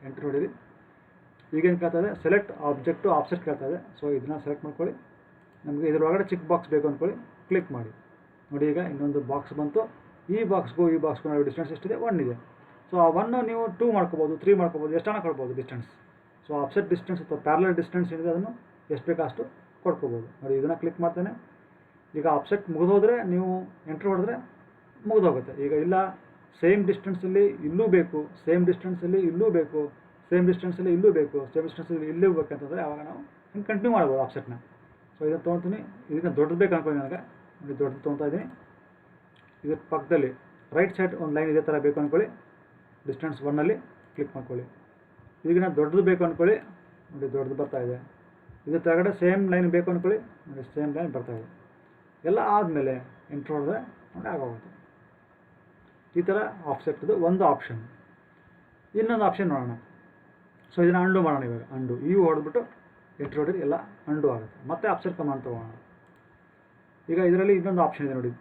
ಎಂಟ್ರ್ ಹೊಡೀರಿ. ಈಗೇನು ಕೇಳ್ತಾ ಇದೆ, ಸೆಲೆಕ್ಟ್ ಆಬ್ಜೆಕ್ಟು ಆಫ್ಸೆಟ್ ಕೇಳ್ತಾ ಇದೆ. ಸೊ ಇದನ್ನು ಸೆಲೆಕ್ಟ್ ಮಾಡ್ಕೊಳ್ಳಿ, ನಮಗೆ ಇದರೊಳಗಡೆ ಚಿಕ್ಕ ಬಾಕ್ಸ್ ಬೇಕು ಅಂದ್ಕೊಳ್ಳಿ, ಕ್ಲಿಕ್ ಮಾಡಿ ನೋಡಿ. ಈಗ ಇನ್ನೊಂದು ಬಾಕ್ಸ್ ಬಂತು, ಈ ಬಾಕ್ಸ್ಗೂ ನಾವು ಡಿಸ್ಟೆನ್ಸ್ ಎಷ್ಟಿದೆ, 1 ಇದೆ. ಸೊ ಆ 1 ನೀವು 2 ಮಾಡ್ಕೋಬೋದು, 3 ಮಾಡ್ಕೋಬೋದು, ಎಷ್ಟನ್ನ ಕೊಡ್ಬೋದು ಡಿಸ್ಟೆನ್ಸ್. ಸೊ ಆಫ್ಸೆಟ್ ಡಿಸ್ಟೆನ್ಸ್ ಅಥವಾ ಪ್ಯಾರಲಲ್ ಡಿಸ್ಟೆನ್ಸ್ ಏನಿದೆ ಅದನ್ನು ಎಷ್ಟು ಬೇಕೋ ಅಷ್ಟು ಕೊಡ್ಕೋಬೋದು ನೋಡಿ. ಇದನ್ನು ಕ್ಲಿಕ್ ಮಾಡ್ತೇನೆ. ಈಗ ಆಫ್ಸೆಟ್ ಮುಗಿದೋದ್ರೆ ನೀವು ಎಂಟ್ರ್ ಹೊಡೆದ್ರೆ ಮುಗಿದೋಗುತ್ತೆ. ಈಗ ಇಲ್ಲ ಸೇಮ್ ಡಿಸ್ಟೆನ್ಸಲ್ಲಿ ಇಲ್ಲೂ ಬೇಕು, ಸೇಮ್ ಡಿಸ್ಟೆನ್ಸಲ್ಲಿ ಇಲ್ಲೂ ಬೇಕು, ಸೇಮ್ ಡಿಸ್ಟೆನ್ಸಲ್ಲಿ ಇಲ್ಲೂ ಬೇಕು, ಸೇಮ್ ಡಿಸ್ಟೆನ್ಸಲ್ಲಿ ಇಲ್ಲೂ ಬೇಕಂತಂದರೆ ಆವಾಗ ನಾವು ಹಿಂಗೆ ಕಂಟಿನ್ಯೂ ಮಾಡ್ಬೋದು ಆಫ್ಸೆಟ್ನ. ಸೊ ಇದನ್ನು ತೊಗೊತೀನಿ, ಇದನ್ನು ದೊಡ್ಡದು ಬೇಕು ಅನ್ಕೊಂಡು ನನಗೆ ನೋಡಿ, ದೊಡ್ಡದು ತೊಗೊತಾ ಇದ್ದೀನಿ. ಇದ್ರ ಪಕ್ಕದಲ್ಲಿ ರೈಟ್ ಸೈಡ್ ಒಂದು ಲೈನ್ ಇದೇ ಥರ ಬೇಕು ಅಂದ್ಕೊಳ್ಳಿ, ಡಿಸ್ಟೆನ್ಸ್ 1ಅಲ್ಲಿ ಕ್ಲಿಕ್ ಮಾಡ್ಕೊಳ್ಳಿ. ಈಗ ನಾನು ದೊಡ್ಡದು ಬೇಕು ಅಂದ್ಕೊಳ್ಳಿ ನೋಡಿ, ದೊಡ್ಡದು ಬರ್ತಾ ಇದೆ. ಇದ್ರ ಕೆಳಗಡೆ ಸೇಮ್ ಲೈನ್ ಬೇಕು ಅಂದ್ಕೊಳ್ಳಿ ನೋಡಿ, ಸೇಮ್ ಲೈನ್ ಬರ್ತಾ ಇದೆ. ಎಲ್ಲ ಆದಮೇಲೆ ಎಂಟ್ರ್ ಹೊಡೆದ್ರೆ ನೋಡಿ ಆಗೋಗುತ್ತೆ. ಈ ಥರ ಆಫ್ಸೆಟ್ದು ಒಂದು ಆಪ್ಷನ್. ಇನ್ನೊಂದು ಆಪ್ಷನ್ ನೋಡೋಣ. ಸೊ ಇದನ್ನು ಅಂಡು ಮಾಡೋಣ. ಇವಾಗ ಅಂಡು ಇವು ಹೊಡೆದ್ಬಿಟ್ಟು ಎಂಟ್ರ್ ಹೊಡೆದ್ರೆ ಎಲ್ಲ ಅಂಡು ಆಗುತ್ತೆ. ಮತ್ತೆ ಆಫ್ಸೆಟ್ ಕಮಾಂಡ್ ತೊಗೊಳ್ಳೋಣ. ಈಗ ಇದರಲ್ಲಿ ಇನ್ನೊಂದು ಆಪ್ಷನ್ ಇದೆ ನೋಡಿ,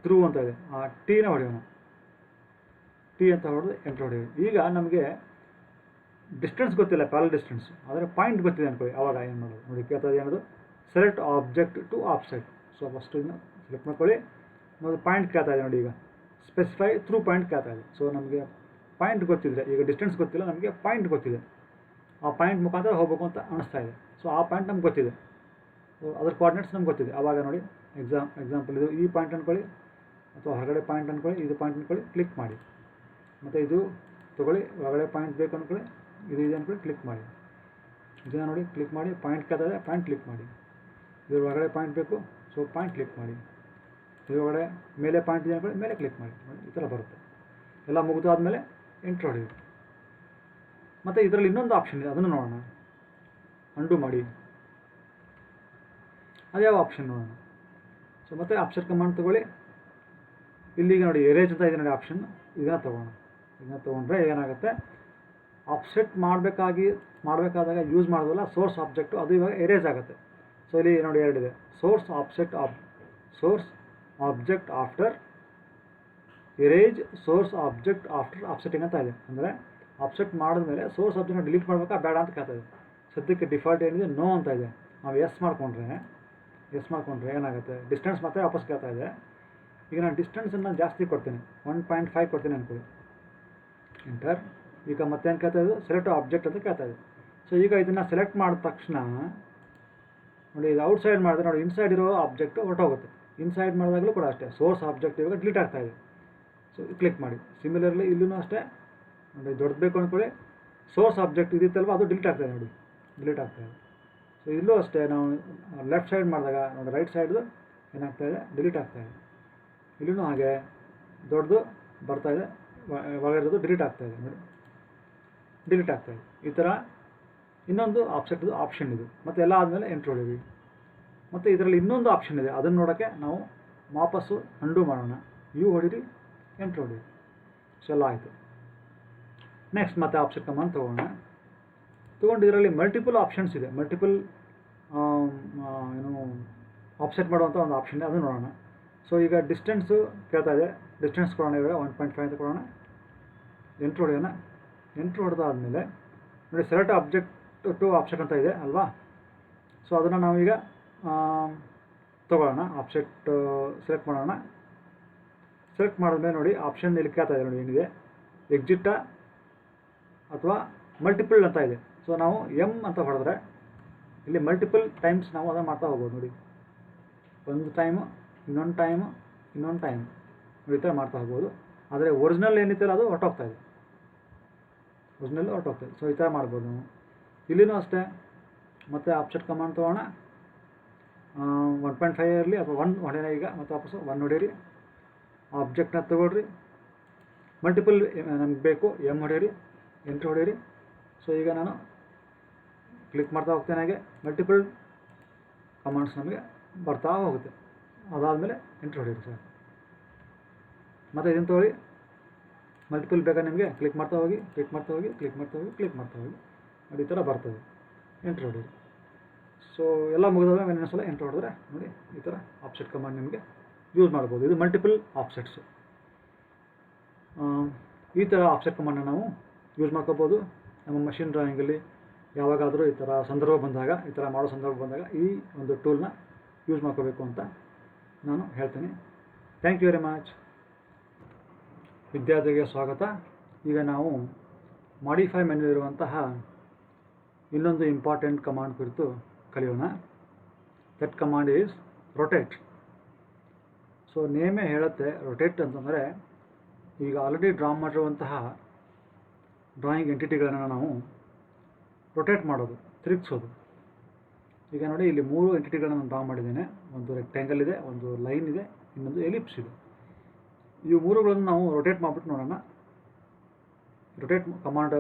ಥ್ರೂ ಅಂತ ಇದೆ, ಆ ಟೀನ ಹೊಡೆಯೋಣ. ಟಿ ಅಂತ ಹೊಡೆದು ಎಂಟ್ರ್ ಹೊಡೆಯೋದು. ಈಗ ನಮಗೆ ಡಿಸ್ಟೆನ್ಸ್ ಗೊತ್ತಿಲ್ಲ, ಪ್ಯಾರಲಲ್ ಡಿಸ್ಟೆನ್ಸ್, ಆದರೆ ಪಾಯಿಂಟ್ ಗೊತ್ತಿದೆ ಅಂದ್ಕೊಳ್ಳಿ, ಆವಾಗ ಏನು ಮಾಡೋದು ನೋಡಿ, ಕೇಳ್ತದೆ ಏನದು, select object to offset. So first ಇದನ್ನ ಸೆಲೆಕ್ಟ್ ಮಾಡ್ಕೊಳ್ಳಿ. ನೋಡಿ ಪಾಯಿಂಟ್ ಕೇಳ್ತಾ ಇದೆ ನೋಡಿ, ಈಗ ಸ್ಪೆಸಿಫೈ ಥ್ರೂ ಪಾಯಿಂಟ್ ಕೇಳ್ತಾ ಇದೆ. ಸೊ ನಮಗೆ ಪಾಯಿಂಟ್ ಗೊತ್ತಿದೆ, ಈಗ ಡಿಸ್ಟೆನ್ಸ್ ಗೊತ್ತಿಲ್ಲ, ನಮಗೆ ಪಾಯಿಂಟ್ ಗೊತ್ತಿದೆ, ಆ ಪಾಯಿಂಟ್ ಮುಖಾಂತರ ಹೋಗಬೇಕು ಅಂತ ಅನಿಸ್ತಾ ಇದೆ. ಸೊ ಆ ಪಾಯಿಂಟ್ ನಮ್ಗೆ ಗೊತ್ತಿದೆ, ಸೊ ಅದ್ರ ಕೋಆರ್ಡಿನೇಟ್ಸ್ ನಮ್ಗೆ ಗೊತ್ತಿದೆ. ಆವಾಗ ನೋಡಿ ಎಕ್ಸಾಂಪಲ್ ಇದು ಈ ಪಾಯಿಂಟ್ ಅಂದ್ಕೊಳ್ಳಿ, ಅಥವಾ ಹೊರಗಡೆ ಪಾಯಿಂಟ್ ಅಂದ್ಕೊಳ್ಳಿ, ಇದು ಪಾಯಿಂಟ್ ಅಂದ್ಕೊಳ್ಳಿ, ಕ್ಲಿಕ್ ಮಾಡಿ. ಮತ್ತು ಇದು ತೊಗೊಳ್ಳಿ, ಹೊರಗಡೆ ಪಾಯಿಂಟ್ ಬೇಕು ಅಂದ್ಕೊಳ್ಳಿ, ಇದು ಇದೆ ಅಂದ್ಕೊಳ್ಳಿ, ಕ್ಲಿಕ್ ಮಾಡಿ. ಇದನ್ನು ನೋಡಿ ಕ್ಲಿಕ್ ಮಾಡಿ, ಪಾಯಿಂಟ್ ಕೇಳ್ತಾ ಇದೆ, ಪಾಯಿಂಟ್ ಕ್ಲಿಕ್ ಮಾಡಿ. ಇದ್ರ ಹೊರಗಡೆ ಪಾಯಿಂಟ್ ಬೇಕು, ಸೊ ಪಾಯಿಂಟ್ ಕ್ಲಿಕ್ ಮಾಡಿ. ಇದ್ರ ಹೊರಗಡೆ ಮೇಲೆ ಪಾಯಿಂಟ್ ಇದೆ ಅಂದ್ಕೊಳ್ಳಿ, ಮೇಲೆ ಕ್ಲಿಕ್ ಮಾಡಿ. ಈ ಥರ ಬರುತ್ತೆ. ಎಲ್ಲ ಮುಗಿದಾದ್ಮೇಲೆ ಎಂಟ್ರ್ ಹೊಡೆಯಿರಿ. ಮತ್ತು ಇದರಲ್ಲಿ ಇನ್ನೊಂದು ಆಪ್ಷನ್ ಇದೆ, ಅದನ್ನು ನೋಡೋಣ. ಅಂಡು ಮಾಡಿ, ಅದ್ಯಾವ ಆಪ್ಷನ್ ನೋಡೋಣ. ಸೊ ಮತ್ತೆ ಆಫ್ಸೆಟ್ ಕಮಾಂಡ್ ತೊಗೊಳ್ಳಿ. ಇಲ್ಲಿಗೆ ನೋಡಿ ಎರೇಜ್ ಅಂತ ಇದೆ ನೋಡಿ ಆಪ್ಷನ್, ಇದನ್ನು ತೊಗೋಣ. ಇದನ್ನು ತೊಗೊಂಡ್ರೆ ಏನಾಗುತ್ತೆ, ಆಫ್ಸೆಟ್ ಮಾಡಬೇಕಾದಾಗ ಯೂಸ್ ಮಾಡೋದಲ್ಲ ಸೋರ್ಸ್ ಆಬ್ಜೆಕ್ಟು, ಅದು ಇವಾಗ ಎರೇಜ್ ಆಗುತ್ತೆ. ಸೊ ಇಲ್ಲಿ ನೋಡಿ ಎರಡಿದೆ, source object after erase, source object after offsetting ಅಂತ ಇದೆ. ಅಂದರೆ ಆಫ್ಸೆಟ್ ಮಾಡಿದ್ಮೇಲೆ ಸೋರ್ಸ್ ಆಬ್ಜೆಕ್ಟ್ನ ಡಿಲೀಟ್ ಮಾಡಬೇಕಾ ಬೇಡ ಅಂತ ಕೇಳ್ತಾ ಇದೆ. ಸದ್ಯಕ್ಕೆ ಡಿಫಾಲ್ಟ್ ಏನಿದೆ ನೋ ಅಂತ ಇದೆ. ನಾವು ಎಸ್ ಮಾಡಿಕೊಂಡ್ರೆ ಎಸ್ ಮಾಡ್ಕೊಂಡ್ರೆ ಏನಾಗುತ್ತೆ ಡಿಸ್ಟೆನ್ಸ್ ಮತ್ತೆ ವಾಪಸ್ ಕೇಳ್ತಾ ಇದೆ. ಈಗ ನಾನು ಡಿಸ್ಟೆನ್ಸನ್ನು ಜಾಸ್ತಿ ಕೊಡ್ತೀನಿ, 1.5 ಕೊಡ್ತೀನಿ ಅನ್ಕೊಳ್ಳಿ, ಎಂಟರ್. ಈಗ ಮತ್ತೇನು ಕೇಳ್ತಾ ಇದೆ, ಸೆಲೆಕ್ಟ್ ಆಬ್ಜೆಕ್ಟ್ ಅಂತ ಕೇಳ್ತಾ ಇದೆ. ಸೊ ಈಗ ಇದನ್ನು ಸೆಲೆಕ್ಟ್ ಮಾಡಿದ ತಕ್ಷಣ ನೋಡಿ, ಇದು ಔಟ್ಸೈಡ್ ಮಾಡಿದ್ರೆ ನೋಡಿ ಇನ್ಸೈಡ್ ಇರೋ ಆಬ್ಜೆಕ್ಟು ಹೊರಟೋಗುತ್ತೆ. ಇನ್ಸೈಡ್ ಮಾಡಿದಾಗಲೂ ಕೂಡ ಅಷ್ಟೇ ಸೋರ್ಸ್ ಆಬ್ಜೆಕ್ಟ್ ಇವಾಗ ಡಿಲೀಟ್ ಆಗ್ತಾ ಇದೆ. ಸೊ ಕ್ಲಿಕ್ ಮಾಡಿ. ಸಿಮಿಲರ್ಲಿ ಇಲ್ಲೂ ಅಷ್ಟೇ ನೋಡಿ, ದೊಡ್ಡದು ಬೇಕು ಅಂದ್ಕೊಳ್ಳಿ, ಸೋರ್ಸ್ ಆಬ್ಜೆಕ್ಟ್ ಇದಿತ್ತಲ್ವ ಅದು ಡಿಲೀಟ್ ಆಗ್ತಾಯಿದೆ ನೋಡಿ, ಡಿಲೀಟ್ ಆಗ್ತಾಯಿದೆ. ಸೊ ಇಲ್ಲೂ ಅಷ್ಟೇ ನಾವು ಲೆಫ್ಟ್ ಸೈಡ್ ಮಾಡಿದಾಗ ನೋಡಿ ರೈಟ್ ಸೈಡ್ದು ಏನಾಗ್ತಾಯಿದೆ, ಡಿಲೀಟ್ ಆಗ್ತಾಯಿದೆ. ಇಲ್ಲೂ ಹಾಗೆ ದೊಡ್ಡದು ಬರ್ತಾಯಿದೆ, ಒಳಗಿರೋದು ಡಿಲೀಟ್ ಆಗ್ತಾಯಿದೆ ನೋಡಿ, ಡಿಲೀಟ್ ಆಗ್ತಾಯಿದೆ. ಈ ಥರ ಇನ್ನೊಂದು ಆಬ್ಜೆಕ್ಟ್ದು ಆಪ್ಷನ್ ಇದು. ಮತ್ತು ಎಲ್ಲ ಆದಮೇಲೆ ಎಂಟ್ರ್ ಹೊಡೀವಿ. ಮತ್ತು ಇದರಲ್ಲಿ ಇನ್ನೊಂದು ಆಪ್ಷನ್ ಇದೆ, ಅದನ್ನು ನೋಡೋಕ್ಕೆ ನಾವು ವಾಪಸ್ಸು ಅಂಡು ಮಾಡೋಣ. ಯು ಹೊಡೀರಿ, ಎಂಟ್ರ್ ಹೊಡೀರಿ. ಸೊ ಎಲ್ಲ ಆಯಿತು. ನೆಕ್ಸ್ಟ್ ಮತ್ತೆ ಆಬ್ಜೆಕ್ಟ್ ಕಮಾಂಡ್ ತೊಗೊಂಡು ಇದರಲ್ಲಿ ಮಲ್ಟಿಪಲ್ ಆಪ್ಷನ್ಸ್ ಇದೆ, ಮಲ್ಟಿಪಲ್ ಏನು ಆಫ್ಸೆಟ್ ಮಾಡುವಂಥ ಒಂದು ಆಪ್ಷನ್ ಇದೆ, ಅದು ನೋಡೋಣ. ಸೊ ಈಗ ಡಿಸ್ಟೆನ್ಸು ಕೇಳ್ತಾ ಇದೆ, ಡಿಸ್ಟೆನ್ಸ್ ಕೊಡೋಣ, ಇವಾಗ 1.5 ಅಂತ ಕೊಡೋಣ, ಎಂಟ್ರ್ ಹೊಡೆಯೋಣ. ಎಂಟ್ರ್ ಹೊಡೆದಾದ್ಮೇಲೆ ನೋಡಿ ಸೆಲೆಕ್ಟ್ ಆಬ್ಜೆಕ್ಟ್ ಟು ಆಬ್ಜೆಕ್ಟ್ ಅಂತ ಇದೆ ಅಲ್ವಾ. ಸೊ ಅದನ್ನು ನಾವೀಗ ತೊಗೊಳ್ಳೋಣ, ಆಬ್ಜೆಕ್ಟ್ ಸೆಲೆಕ್ಟ್ ಮಾಡೋಣ. ಸೆಲೆಕ್ಟ್ ಮಾಡಿದ್ಮೇಲೆ ನೋಡಿ ಆಪ್ಷನ್ ಇಲ್ಲಿ ಕೇಳ್ತಾ ಇದೆ ನೋಡಿ, ಏನಿದೆ ಎಕ್ಸಿಟಾ ಅಥವಾ ಮಲ್ಟಿಪಲ್ ಅಂತ ಇದೆ. ಸೊ ನಾವು ಎಮ್ ಅಂತ ಹೊಡೆದ್ರೆ ಇಲ್ಲಿ ಮಲ್ಟಿಪಲ್ ಟೈಮ್ಸ್ ನಾವು ಅದನ್ನು ಮಾಡ್ತಾ ಹೋಗ್ಬೋದು ನೋಡಿ, ಒಂದು ಟೈಮು, ಇನ್ನೊಂದು ಟೈಮು, ಇನ್ನೊಂದು ಟೈಮ್ ಈ ಥರ ಮಾಡ್ತಾ ಹೋಗ್ಬೋದು. ಆದರೆ ಒರಿಜಿನಲ್ ಏನಿತ್ತಲ್ಲ ಅದು ಹೊರಟೋಗ್ತಾ ಇದೆ, ಒರಿಜಿನಲ್ ಹೊರಟೋಗ್ತಾ ಇದೆ. ಸೊ ಈ ಥರ ಮಾಡ್ಬೋದು ನಾವು. ಇಲ್ಲಿನೂ ಅಷ್ಟೇ ಮತ್ತೆ ಆಬ್ಜೆಕ್ಟ್ ಕಮಾಂಡ್ ತೊಗೋಣ, 1.5 ಇರಲಿ ಅಥವಾ 1 ಹೊಡೆಯೋಣ. ಈಗ ಮತ್ತೆ ವಾಪಸ್ಸು 1 ಹೊಡೆಯಿರಿ, ಆಬ್ಜೆಕ್ಟ್ನ ತೊಗೊಳ್ರಿ, ಮಲ್ಟಿಪಲ್ ನಮ್ಗೆ ಬೇಕು, ಎಮ್ ಹೊಡೆಯಿರಿ, ಎಂಟ್ರ್ ಹೊಡೆಯಿರಿ. ಸೊ ಈಗ ನಾನು ಕ್ಲಿಕ್ ಮಾಡ್ತಾ ಹೋಗ್ತೇನೆ, ಹಾಗೆ ಮಲ್ಟಿಪಲ್ ಕಮಾಂಡ್ಸ್ ನಮಗೆ ಬರ್ತಾ ಹೋಗುತ್ತೆ. ಅದಾದಮೇಲೆ ಎಂಟ್ರ್ ಹೊಡೆಯಿರಿ ಸರ್. ಮತ್ತು ಇದನ್ನು ತೊಗೊಳ್ಳಿ, ಮಲ್ಟಿಪಲ್ ಬೇಕಾ ನಿಮಗೆ, ಕ್ಲಿಕ್ ಮಾಡ್ತಾ ಹೋಗಿ, ಕ್ಲಿಕ್ ಮಾಡ್ತಾ ಹೋಗಿ, ಕ್ಲಿಕ್ ಮಾಡ್ತಾ ಹೋಗಿ, ಕ್ಲಿಕ್ ಮಾಡ್ತಾ ಹೋಗಿ, ನೋಡಿ ಈ ಥರ ಬರ್ತದೆ, ಎಂಟ್ರ್ ಹೊಡೆಯಿರಿ. ಸೊ ಎಲ್ಲ ಮುಗಿದಾಗ ಇನ್ನೊಂದು ಸಲ ಎಂಟ್ರ್ ಹೊಡೆದ್ರೆ ನೋಡಿ ಈ ಥರ ಆಬ್ಜೆಕ್ಟ್ ಕಮಾಂಡ್ ನಿಮಗೆ ಯೂಸ್ ಮಾಡ್ಬೋದು. ಇದು ಮಲ್ಟಿಪಲ್ ಆಬ್ಜೆಕ್ಟ್ಸು. ಈ ಥರ ಆಬ್ಜೆಕ್ಟ್ ಕಮಾಂಡನ್ನ ನಾವು ಯೂಸ್ ಮಾಡ್ಕೋಬೋದು ನಮ್ಮ ಮಷಿನ್ ಡ್ರಾಯಿಂಗಲ್ಲಿ. ಯಾವಾಗಾದರೂ ಈ ಥರ ಸಂದರ್ಭ ಬಂದಾಗ, ಈ ಥರ ಮಾಡೋ ಸಂದರ್ಭ ಬಂದಾಗ ಈ ಒಂದು ಟೂಲ್ನ ಯೂಸ್ ಮಾಡ್ಕೋಬೇಕು ಅಂತ ನಾನು ಹೇಳ್ತೀನಿ. Thank you very much. ವಿದ್ಯಾರ್ಥಿಗಳಿಗೆ ಸ್ವಾಗತ. ಈಗ ನಾವು ಮಾಡಿಫೈ ಮೆನು ಇರುವಂತಹ ಇನ್ನೊಂದು ಇಂಪಾರ್ಟೆಂಟ್ ಕಮಾಂಡ್ ಕುರಿತು ಕಲಿಯೋಣ. That command is rotate. So ನೇಮೇ ಹೇಳುತ್ತೆ ರೊಟೇಟ್ ಅಂತಂದರೆ, ಈಗ ಆಲ್ರೆಡಿ ಡ್ರಾ ಮಾಡಿರುವಂತಹ ಡ್ರಾಯಿಂಗ್ ಎಂಟಿಟಿಗಳನ್ನು ನಾವು ರೊಟೇಟ್ ಮಾಡೋದು, ತಿರುಗಿಸೋದು. ಈಗ ನೋಡಿ ಇಲ್ಲಿ 3 ಎಂಟಿಟಿಗಳನ್ನು ನಾನು ಡ್ರಾ ಮಾಡಿದ್ದೇನೆ. ಒಂದು ರೆಕ್ಟ್ಯಾಂಗಲ್ ಇದೆ, ಒಂದು ಲೈನ್ ಇದೆ, ಇನ್ನೊಂದು ಎಲಿಪ್ಸ್ ಇದೆ. ಇವು 3ಗಳನ್ನು ನಾವು ರೊಟೇಟ್ ಮಾಡಿಬಿಟ್ಟು ನೋಡೋಣ. ರೊಟೇಟ್ ಕಮಾಂಡ್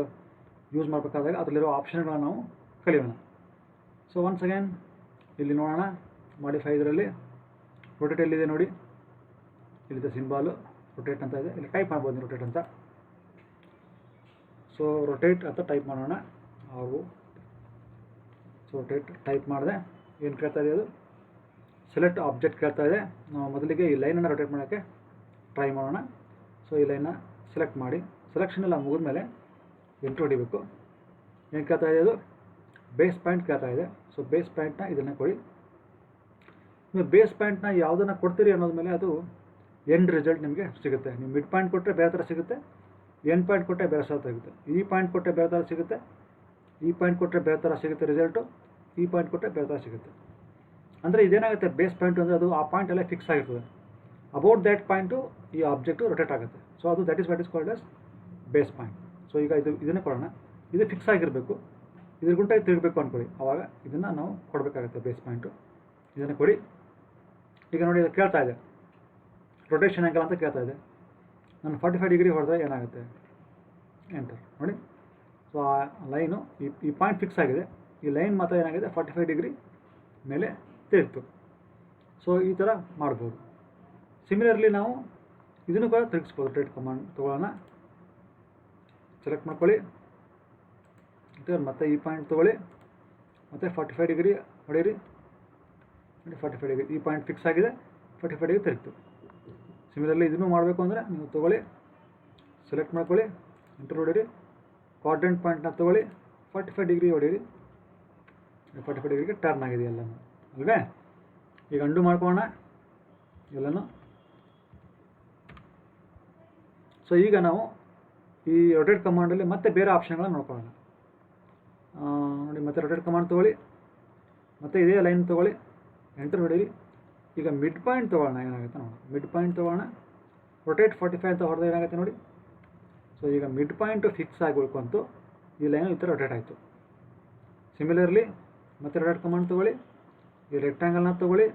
ಯೂಸ್ ಮಾಡಬೇಕಾದಾಗ ಅದರಲ್ಲಿರೋ ಆಪ್ಷನ್ಗಳನ್ನು ನಾವು ಕಲಿಯೋಣ. ಸೊ ಒನ್ಸ್ ಅಗೇನ್ ಇಲ್ಲಿ ನೋಡೋಣ, ಮಾಡಿಫೈ ಇದರಲ್ಲಿ ರೊಟೇಟ್ ಎಲ್ಲಿದೆ ನೋಡಿ, ಇಲ್ಲಿದೆ ಸಿಂಬಾಲು ರೊಟೇಟ್ ಅಂತ ಇದೆ, ಇಲ್ಲಿ ಟೈಪ್ ಮಾಡ್ಬೋದು ರೊಟೇಟ್ ಅಂತ. ಸೊ ರೊಟೇಟ್ ಅಂತ ಟೈಪ್ ಮಾಡೋಣ. ಹಾಗೂ ಸೊ ರೊಟೇಟ್ ಟೈಪ್ ಮಾಡಿದೆ. ಏನು ಕೇಳ್ತಾ ಇದೆ, ಅದು ಸೆಲೆಕ್ಟ್ ಆಬ್ಜೆಕ್ಟ್ ಕೇಳ್ತಾ ಇದೆ. ನಾವು ಮೊದಲಿಗೆ ಈ ಲೈನನ್ನು ರೊಟೇಟ್ ಮಾಡೋಕ್ಕೆ ಟ್ರೈ ಮಾಡೋಣ. ಸೊ ಈ ಲೈನ್ನ ಸೆಲೆಕ್ಟ್ ಮಾಡಿ, ಸೆಲೆಕ್ಷನ್ ಎಲ್ಲ ಮುಗಿದ್ಮೇಲೆ ಎಂಟ್ರ್ ಹೊಡಿಬೇಕು. ಏನು ಕೇಳ್ತಾ ಇದೆ, ಅದು ಬೇಸ್ ಪಾಯಿಂಟ್ ಕೇಳ್ತಾ ಇದೆ. ಸೊ ಬೇಸ್ ಪಾಯಿಂಟ್ನ ಇದನ್ನು ಕೊಡಿ. ನೀವು ಬೇಸ್ ಪಾಯಿಂಟ್ನ ಯಾವುದನ್ನು ಕೊಡ್ತೀರಿ ಅನ್ನೋದ ಮೇಲೆ ಅದು ಎಂಡ್ ರಿಸಲ್ಟ್ ನಿಮಗೆ ಸಿಗುತ್ತೆ. ನೀವು ಮಿಡ್ ಪಾಯಿಂಟ್ ಕೊಟ್ಟರೆ ಬೇರೆ ಥರ ಸಿಗುತ್ತೆ, ಎಂಡ್ ಪಾಯಿಂಟ್ ಕೊಟ್ಟರೆ ಬೇರೆ ಥರ ಸಿಗುತ್ತೆ, ಈ ಪಾಯಿಂಟ್ ಕೊಟ್ಟರೆ ಬೇರೆ ಥರ ಸಿಗುತ್ತೆ, ಈ ಪಾಯಿಂಟ್ ಕೊಟ್ಟರೆ ಬೇರೆ ಥರ ಸಿಗುತ್ತೆ ರಿಸಲ್ಟು, ಈ ಪಾಯಿಂಟ್ ಕೊಟ್ಟರೆ ಬೇರೆ ಥರ ಸಿಗುತ್ತೆ. ಅಂದರೆ ಇದೇನಾಗುತ್ತೆ, ಬೇಸ್ ಪಾಯಿಂಟು ಅಂದರೆ ಅದು ಆ ಪಾಯಿಂಟ್ ಎಲ್ಲ ಫಿಕ್ಸ್ ಆಗಿರ್ತದೆ. ಅಬೌಟ್ ದ್ಯಾಟ್ ಪಾಯಿಂಟು ಈ ಆಬ್ಜೆಕ್ಟು ರೊಟೇಟ್ ಆಗುತ್ತೆ. ಸೊ ಅದು that is what is called as base point. So ಈಗ ಇದನ್ನೇ ಕೊಡೋಣ. ಇದು ಫಿಕ್ಸ್ ಆಗಿರಬೇಕು, ಇದ್ರ ಗುಂಟಾಗಿ ತಿರುಗಬೇಕು ಅಂದ್ಕೊಳ್ಳಿ, ಆವಾಗ ಇದನ್ನು ನಾವು ಕೊಡಬೇಕಾಗುತ್ತೆ ಬೇಸ್ ಪಾಯಿಂಟು. ಇದನ್ನು ಕೊಡಿ. ಈಗ ನೋಡಿ ಇದು ಕೇಳ್ತಾ ಇದೆ ರೊಟೇಷನ್ ಆ್ಯಂಗಲ್ ಅಂತ ಕೇಳ್ತಾ ಇದೆ. ನಾನು 45 ಡಿಗ್ರಿ ಹೊಡೆದ್ರೆ ಏನಾಗುತ್ತೆ, ಎಂಟರ್ ನೋಡಿ. ಸೊ ಆ ಲೈನು ಈ ಪಾಯಿಂಟ್ ಫಿಕ್ಸ್ ಆಗಿದೆ, ಈ ಲೈನ್ ಮಾತ್ರ ಏನಾಗಿದೆ 45 ಡಿಗ್ರಿ ಮೇಲೆ ತಿರುಗ್ತು. ಸೊ ಈ ಥರ ಮಾಡ್ಬೋದು. ಸಿಮಿಲರ್ಲಿ ನಾವು ಇದನ್ನು ಕೂಡ ತಿರುಗಿಸ್ಬೋದು. ರೊಟೇಟ್ ಕಮಾಂಡ್ ತೊಗೊಳ್ಳೋಣ, ಸೆಲೆಕ್ಟ್ ಮಾಡ್ಕೊಳ್ಳಿ, ಮತ್ತು ಈ ಪಾಯಿಂಟ್ ತೊಗೊಳ್ಳಿ, ಮತ್ತು 45 ಡಿಗ್ರಿ ಹೊಡೀರಿ. 45 ಡಿಗ್ರಿ ಈ ಪಾಯಿಂಟ್ ಫಿಕ್ಸ್ ಆಗಿದೆ, 45 ಡಿಗ್ರಿ ತಿರುಗ್ತು. ಸಿಮಿಲರ್ಲಿ ಇದನ್ನು ಮಾಡಬೇಕು ಅಂದರೆ ನೀವು ತೊಗೊಳ್ಳಿ, ಸೆಲೆಕ್ಟ್ ಮಾಡ್ಕೊಳ್ಳಿ, ಎಂಟರ್ ಹೊಡೀರಿ, ಕ್ವಾಡ್ರೆಂಟ್ ಪಾಯಿಂಟ್ನ ತೊಗೊಳ್ಳಿ, 45 ಡಿಗ್ರಿ ಹೊಡೀರಿ. 45 ಡಿಗ್ರಿಗೆ ಟರ್ನ್ ಆಗಿದೆ ಎಲ್ಲನೂ ಅಲ್ವೇ. ಈಗ ಅಂಡು ಮಾಡ್ಕೊಳ್ಳೋಣ ಎಲ್ಲನೂ. ಸೊ ಈಗ ನಾವು ಈ ರೊಟೇಟ್ ಕಮಾಂಡಲ್ಲಿ ಮತ್ತೆ ಬೇರೆ ಆಪ್ಷನ್ಗಳನ್ನ ನೋಡ್ಕೊಳ್ಳೋಣ. ನೋಡಿ, ಮತ್ತೆ ರೊಟೇಟ್ ಕಮಾಂಡ್ ತೊಗೊಳ್ಳಿ, ಮತ್ತೆ ಇದೇ ಲೈನ್ ತೊಗೊಳ್ಳಿ, ಎಂಟರ್ ಹೊಡೀರಿ. ಈಗ ಮಿಡ್ ಪಾಯಿಂಟ್ ತೊಗೊಳ್ಳೋಣ, ಏನಾಗುತ್ತೆ ನೋಡಿ. ಮಿಡ್ ಪಾಯಿಂಟ್ ತೊಗೊಳ್ಳೋಣ, ರೊಟೇಟ್ 45 ಅಂತ ಹೊಡೆದ್ರೆ ಏನಾಗುತ್ತೆ ನೋಡಿ. ಸೊ ಈಗ ಮಿಡ್ ಪಾಯಿಂಟು ಫಿಕ್ಸ್ ಆಗಿ ಉಳ್ಕೊಂತು, ಈ ಲೈನು ಈ ಥರ ರೊಟೇಟ್ ಆಯಿತು. ಸಿಮಿಲರ್ಲಿ ಮತ್ತೆ ರೊಟೇಟ್ ಕಮಾಂಡ್ ತೊಗೊಳ್ಳಿ, ಈ ರೆಕ್ಟ್ಯಾಂಗಲ್ನ ತೊಗೊಳ್ಳಿ,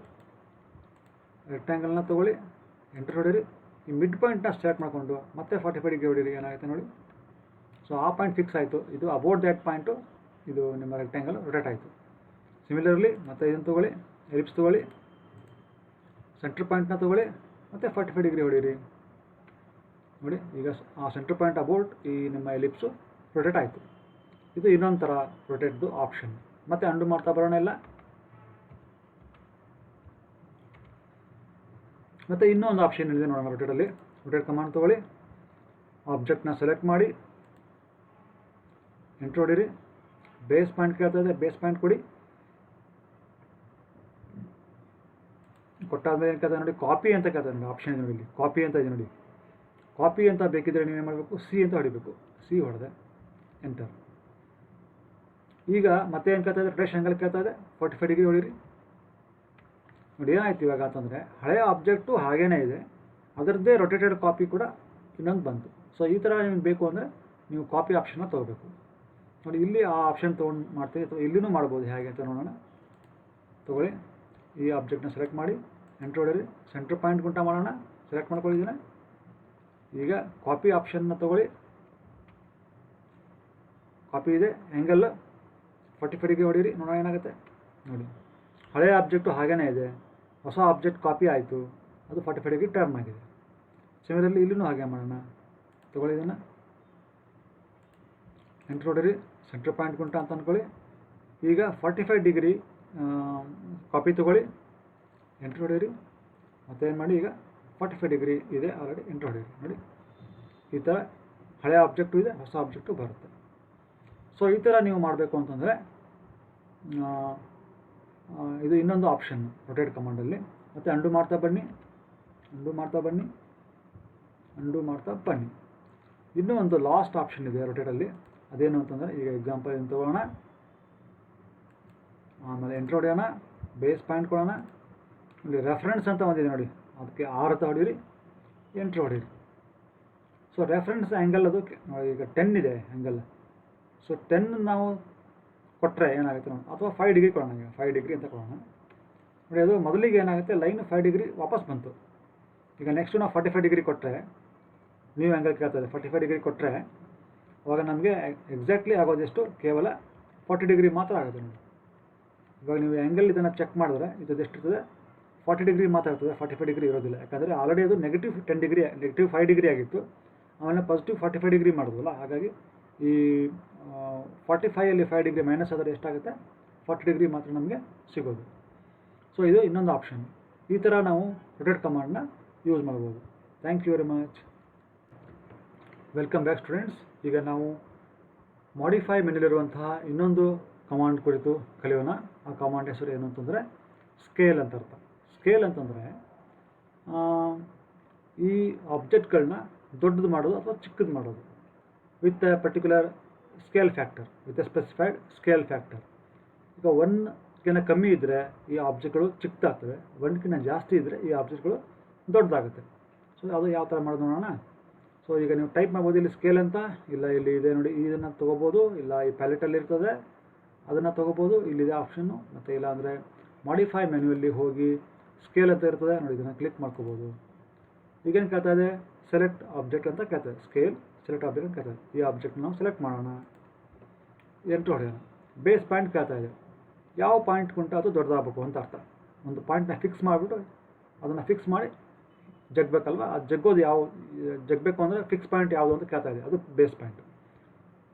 ಎಂಟರ್ ಹೊಡೀರಿ. ಈ ಮಿಡ್ ಪಾಯಿಂಟ್ನ ಸ್ಟಾರ್ಟ್ ಮಾಡಿಕೊಂಡು ಮತ್ತೆ 45 ಡಿಗ್ರಿ ಹೊಡೀರಿ, ಏನಾಗುತ್ತೆ ನೋಡಿ. ಸೊ ಆ ಪಾಯಿಂಟ್ ಫಿಕ್ಸ್ ಆಯಿತು. ಇದು ಅಬೌಟ್ ದ್ಯಾಟ್ ಪಾಯಿಂಟು, ಇದು ನಿಮ್ಮ ರೆಕ್ಟ್ಯಾಂಗಲ್ ರೊಟೇಟ್ ಆಯಿತು. ಸಿಮಿಲರ್ಲಿ ಮತ್ತೆ ಇದನ್ನು ತೊಗೊಳ್ಳಿ, ಎಲಿಪ್ಸ್ ತೊಗೊಳ್ಳಿ, ಸೆಂಟ್ರ್ ಪಾಯಿಂಟ್ನ ತೊಗೊಳ್ಳಿ, ಮತ್ತೆ 45 ಡಿಗ್ರಿ ಹೊಡೀರಿ ನೋಡಿ. ಈಗ ಆ ಸೆಂಟ್ರ್ ಪಾಯಿಂಟ್ ಅಬೌಟ್ ಈ ನಿಮ್ಮ ಎಲಿಪ್ಸು ರೊಟೇಟ್ ಆಯಿತು. ಇದು ಇನ್ನೊಂದು ಥರ ರೊಟೇಟ್ದು ಆಪ್ಷನ್. ಮತ್ತೆ ಅಂಡು ಮಾಡ್ತಾ ಬರೋಣ ಎಲ್ಲ. ಮತ್ತು ಇನ್ನೊಂದು ಆಪ್ಷನ್ ಇದೆ ನೋಡೋಣ ರೊಟೇಟಲ್ಲಿ. ರೊಟೇಟ್ ಕಮಾಂಡ್ ತೊಗೊಳ್ಳಿ, ಆಬ್ಜೆಕ್ಟ್ನ ಸೆಲೆಕ್ಟ್ ಮಾಡಿ, ಎಂಟ್ರ್ ಹೊಡೀರಿ. ಬೇಸ್ ಪಾಯಿಂಟ್ ಕೇಳ್ತಾ ಇದೆ, ಬೇಸ್ ಪಾಯಿಂಟ್ ಕೊಡಿ. ಕೊಟ್ಟಾದ್ಮೇಲೆ ಏನು ಕೇಳ್ತಾ ನೋಡಿ, ಕಾಪಿ ಅಂತ ಕೇಳ್ತಾ ನೋಡಿ. ಆಪ್ಷನ್ ಇದೆ ನೋಡಿ, ಇಲ್ಲಿ ಕಾಪಿ ಅಂತ ಇದೆ ನೋಡಿ. ಕಾಪಿ ಅಂತ ಬೇಕಿದ್ರೆ ನೀವೇನು ಮಾಡಬೇಕು, ಸಿ ಅಂತ ಹೊಡಿಬೇಕು. ಸಿ ಹೊಡೆದೆ, ಎಂಟರ್. ಈಗ ಮತ್ತೆ ಏನು ಕೇಳ್ತಾ ಇದೆ, ರೊಟೇಷನ್ ಆಂಗಲ್ ಕೇಳ್ತಾ ಇದೆ, 45 ಡಿಗ್ರಿ ಹೊಡೀರಿ ನೋಡಿ. ಏನಾಯ್ತು ಇವಾಗ ಅಂತಂದರೆ, ಹಳೆಯ ಆಬ್ಜೆಕ್ಟು ಹಾಗೇ ಇದೆ, ಅದರದ್ದೇ ರೊಟೇಟೆಡ್ ಕಾಪಿ ಕೂಡ ಇನ್ನೊಂದು ಬಂತು. ಸೊ ಈ ಥರ ನಿಮಗೆ ಬೇಕು ಅಂದರೆ ನೀವು ಕಾಪಿ ಆಪ್ಷನ್ನ ತೊಗೋಬೇಕು ನೋಡಿ. ಇಲ್ಲಿ ಆ ಆಪ್ಷನ್ ತೊಗೊಂಡು ಮಾಡ್ತೀವಿ, ಅಥವಾ ಇಲ್ಲಿನೂ ಮಾಡ್ಬೋದು. ಹೇಗೆ ಅಂತ ನೋಡೋಣ. ತೊಗೊಳ್ಳಿ, ಈ ಆಬ್ಜೆಕ್ಟ್ನ ಸೆಲೆಕ್ಟ್ ಮಾಡಿ, ಎಂಟ್ರ್ ಹೊಡೀರಿ. ಸೆಂಟ್ರ್ ಪಾಯಿಂಟ್ ಗುಂಟ ಮಾಡೋಣ, ಸೆಲೆಕ್ಟ್ ಮಾಡ್ಕೊಂಡಿದ್ದೀನಿ. ಈಗ ಕಾಪಿ ಆಪ್ಷನ್ನ ತೊಗೊಳ್ಳಿ, ಕಾಪಿ ಇದೆ, ಆ್ಯಂಗಲ್ 45 ಡಿಗ್ರಿ ಹೊಡೀರಿ, ನೋಡೋಣ ಏನಾಗುತ್ತೆ ನೋಡಿ. ಹಳೆಯ ಆಬ್ಜೆಕ್ಟು ಹಾಗೇ ಇದೆ, ಹೊಸ ಆಬ್ಜೆಕ್ಟ್ ಕಾಪಿ ಆಯಿತು, ಅದು 45 ಡಿಗ್ರಿ ಟರ್ನ್ ಆಗಿದೆ. ಸಿಮಿಲರ್ಲಿ ಇಲ್ಲಿನೂ ಹಾಗೆ ಮಾಡೋಣ. ತೊಗೊಳ್ಳಿ ಇದನ್ನು, ಎಂಟ್ರ್ ಹೊಡೀರಿ. ಸೆಂಟ್ರ್ ಪಾಯಿಂಟ್ ಗುಂಟ ಅಂತ ಅಂದ್ಕೊಳ್ಳಿ. ಈಗ 45 ಡಿಗ್ರಿ ಕಾಪಿ ತೊಗೊಳ್ಳಿ, ಎಂಟ್ರ್ ಹೊಡೀರಿ. ಮತ್ತೆ ಏನು ಮಾಡಿ, ಈಗ 45 ಡಿಗ್ರಿ ಇದೆ ಆಲ್ರೆಡಿ, ಎಂಟ್ರ್ ಹೊಡೀರಿ ನೋಡಿ. ಈ ಥರ ಹಳೆಯ ಆಬ್ಜೆಕ್ಟು ಇದೆ, ಹೊಸ ಆಬ್ಜೆಕ್ಟು ಬರುತ್ತೆ. ಸೊ ಈ ಥರ ನೀವು ಮಾಡಬೇಕು ಅಂತಂದರೆ ಇದು ಇನ್ನೊಂದು ಆಪ್ಷನ್ ರೊಟೇಟ್ ಕಮಾಂಡಲ್ಲಿ. ಮತ್ತು ಅಂಡು ಮಾಡ್ತಾ ಬನ್ನಿ. ಇನ್ನೂ ಒಂದು ಲಾಸ್ಟ್ ಆಪ್ಷನ್ ಇದೆ ರೊಟೇಟಲ್ಲಿ. ಅದೇನು ಅಂತಂದರೆ, ಈಗ ಎಕ್ಸಾಂಪಲ್ ಏನು ತೊಗೊಳ್ಳೋಣ. ಆಮೇಲೆ ಎಂಟ್ರ್ ಹೊಡೆಯೋಣ, ಬೇಸ್ ಪಾಯಿಂಟ್ ಕೊಡೋಣ. ಇಲ್ಲಿ ರೆಫರೆನ್ಸ್ ಅಂತ ಒಂದಿದೆ ನೋಡಿ, ಅದಕ್ಕೆ 6 ಅಂತ ಹೊಡೀರಿ, ಎಂಟ್ರ್ ಹೊಡೀರಿ. ಸೊ ರೆಫರೆನ್ಸ್ ಆ್ಯಂಗಲ್ ಅದು ಈಗ 10 ಇದೆ ಆ್ಯಂಗಲ್. ಸೊ 10 ನಾವು ಕೊಟ್ಟರೆ ಏನಾಗುತ್ತೆ ನೋಡಿ, ಅಥವಾ 5 ಡಿಗ್ರಿ ಕೊಡೋಣ. ಈಗ 5 ಡಿಗ್ರಿ ಅಂತ ಕೊಡೋಣ ನೋಡಿ. ಅದು ಮೊದಲಿಗೆ ಏನಾಗುತ್ತೆ, ಲೈನ್ 5 ಡಿಗ್ರಿ ವಾಪಸ್ ಬಂತು. ಈಗ ನೆಕ್ಸ್ಟು ನಾವು 45 ಡಿಗ್ರಿ ಕೊಟ್ಟರೆ, ನೀವು ಆ್ಯಂಗಲ್ ಕೇಳ್ತದೆ 45 ಡಿಗ್ರಿ ಕೊಟ್ಟರೆ, ಅವಾಗ ನಮಗೆ ಎಕ್ಸಾಕ್ಟ್ಲಿ ಆಗೋದೆಷ್ಟು, ಕೇವಲ 40 ಡಿಗ್ರಿ ಮಾತ್ರ ಆಗುತ್ತೆ ನೋಡಿ. ಇವಾಗ ನೀವು ಆ್ಯಂಗಲ್ ಇದನ್ನು ಚೆಕ್ ಮಾಡಿದ್ರೆ ಇದು ಎಷ್ಟಿರ್ತದೆ, 40 ಡಿಗ್ರಿ ಮಾತ್ರ ಇರ್ತದೆ, 45 ಡಿಗ್ರಿ ಇರೋದಿಲ್ಲ. ಯಾಕಂದರೆ ಆಲ್ರೆಡಿ ಅದು -10 ಡಿಗ್ರಿ, -5 ಡಿಗ್ರಿ ಆಗಿತ್ತು. ಆಮೇಲೆ ಪಾಸಿಟಿವ್ 45 ಡಿಗ್ರಿ ಮಾಡಿದ್ವಲ್ಲ, ಹಾಗಾಗಿ ಈ 45ಅಲ್ಲಿ 5 ಡಿಗ್ರಿ ಮೈನಸ್ ಆದರೆ ಎಷ್ಟಾಗುತ್ತೆ, 40 ಡಿಗ್ರಿ ಮಾತ್ರ ನಮಗೆ ಸಿಗೋದು. ಸೊ ಇದು ಇನ್ನೊಂದು ಆಪ್ಷನ್. ಈ ಥರ ನಾವು ರೊಟೇಟ್ ಕಮಾಂಡ್ನ ಯೂಸ್ ಮಾಡ್ಬೋದು. Thank you very much. Welcome back students. ಈಗ ನಾವು ಮಾಡಿಫೈ ಮೆನುಲಿರುವಂತಹ ಇನ್ನೊಂದು ಕಮಾಂಡ್ ಕುರಿತು ಕಲಿಯೋಣ. ಆ ಕಮಾಂಡ್ ಹೆಸರು ಏನು ಅಂತಂದರೆ ಸ್ಕೇಲ್ ಅಂತ ಅರ್ಥ. ಸ್ಕೇಲ್ ಅಂತಂದರೆ ಈ ಆಬ್ಜೆಕ್ಟ್ಗಳನ್ನ ದೊಡ್ಡದು ಮಾಡೋದು ಅಥವಾ ಚಿಕ್ಕದು ಮಾಡೋದು with A particular scale factor, with A specified scale factor. ಈಗ 1ಗಿಂತ ಕಮ್ಮಿ ಇದ್ದರೆ ಈ ಆಬ್ಜೆಕ್ಟ್ಗಳು ಚಿಕ್ಕದಾಗ್ತವೆ, 1ಗಿಂತ ಜಾಸ್ತಿ ಇದ್ದರೆ ಈ ಆಬ್ಜೆಕ್ಟ್ಗಳು ದೊಡ್ಡದಾಗುತ್ತೆ. ಸೊ ಅದು ಯಾವ ಥರ ಮಾಡೋದು ನೋಡೋಣ. ಸೊ ಈಗ ನೀವು ಟೈಪ್ ಮಾಡ್ಬೋದು ಇಲ್ಲಿ ಸ್ಕೇಲ್ ಅಂತ, ಇಲ್ಲ ಇಲ್ಲಿ ಇದೆ ನೋಡಿ, ಇದನ್ನು ತೊಗೋಬೋದು, ಇಲ್ಲ ಈ ಪ್ಯಾಲೆಟಲ್ಲಿ ಇರ್ತದೆ ಅದನ್ನು ತೊಗೋಬೋದು, ಇಲ್ಲಿದೆ ಆಪ್ಷನ್ನು. ಮತ್ತು ಇಲ್ಲ ಅಂದರೆ ಮಾಡಿಫೈ ಮೆನ್ಯುವಲ್ಲಿ ಹೋಗಿ ಸ್ಕೇಲ್ ಅಂತ ಇರ್ತದೆ ನೋಡಿ, ಇದನ್ನು ಕ್ಲಿಕ್ ಮಾಡ್ಕೋಬೋದು. ಈಗೇನು ಕೇಳ್ತಾ ಇದೆ, ಸೆಲೆಕ್ಟ್ ಆಬ್ಜೆಕ್ಟ್ ಅಂತ ಕೇಳ್ತದೆ. ಸ್ಕೇಲ್ ಸೆಲೆಕ್ಟ್ ಆಬ್ಜೆಕ್ಟ್ ಅಂತ ಕೇಳ್ತದೆ. ಈ ಆಬ್ಜೆಕ್ಟ್ ನಾವು ಸೆಲೆಕ್ಟ್ ಮಾಡೋಣ, ಎಂಟ್ರ್ ಹೊಡೆಯೋಣ. ಬೇಸ್ ಪಾಯಿಂಟ್ ಕೇಳ್ತಾ ಇದೆ, ಯಾವ ಪಾಯಿಂಟ್ ಕುಂಟ ಅದು ದೊಡ್ಡದಾಗಬೇಕು ಅಂತ ಅರ್ಥ. ಒಂದು ಪಾಯಿಂಟ್ನ ಫಿಕ್ಸ್ ಮಾಡಿಬಿಟ್ಟು ಅದನ್ನು ಫಿಕ್ಸ್ ಮಾಡಿ ಜಗ್ಬೇಕಲ್ವ, ಅದು ಜಗ್ಗೋದು ಜಗ್ಬೇಕು ಅಂದರೆ ಫಿಕ್ಸ್ ಪಾಯಿಂಟ್ ಯಾವುದು ಅಂತ ಕೇಳ್ತಾ ಇದೆ, ಅದು ಬೇಸ್ ಪಾಯಿಂಟ್.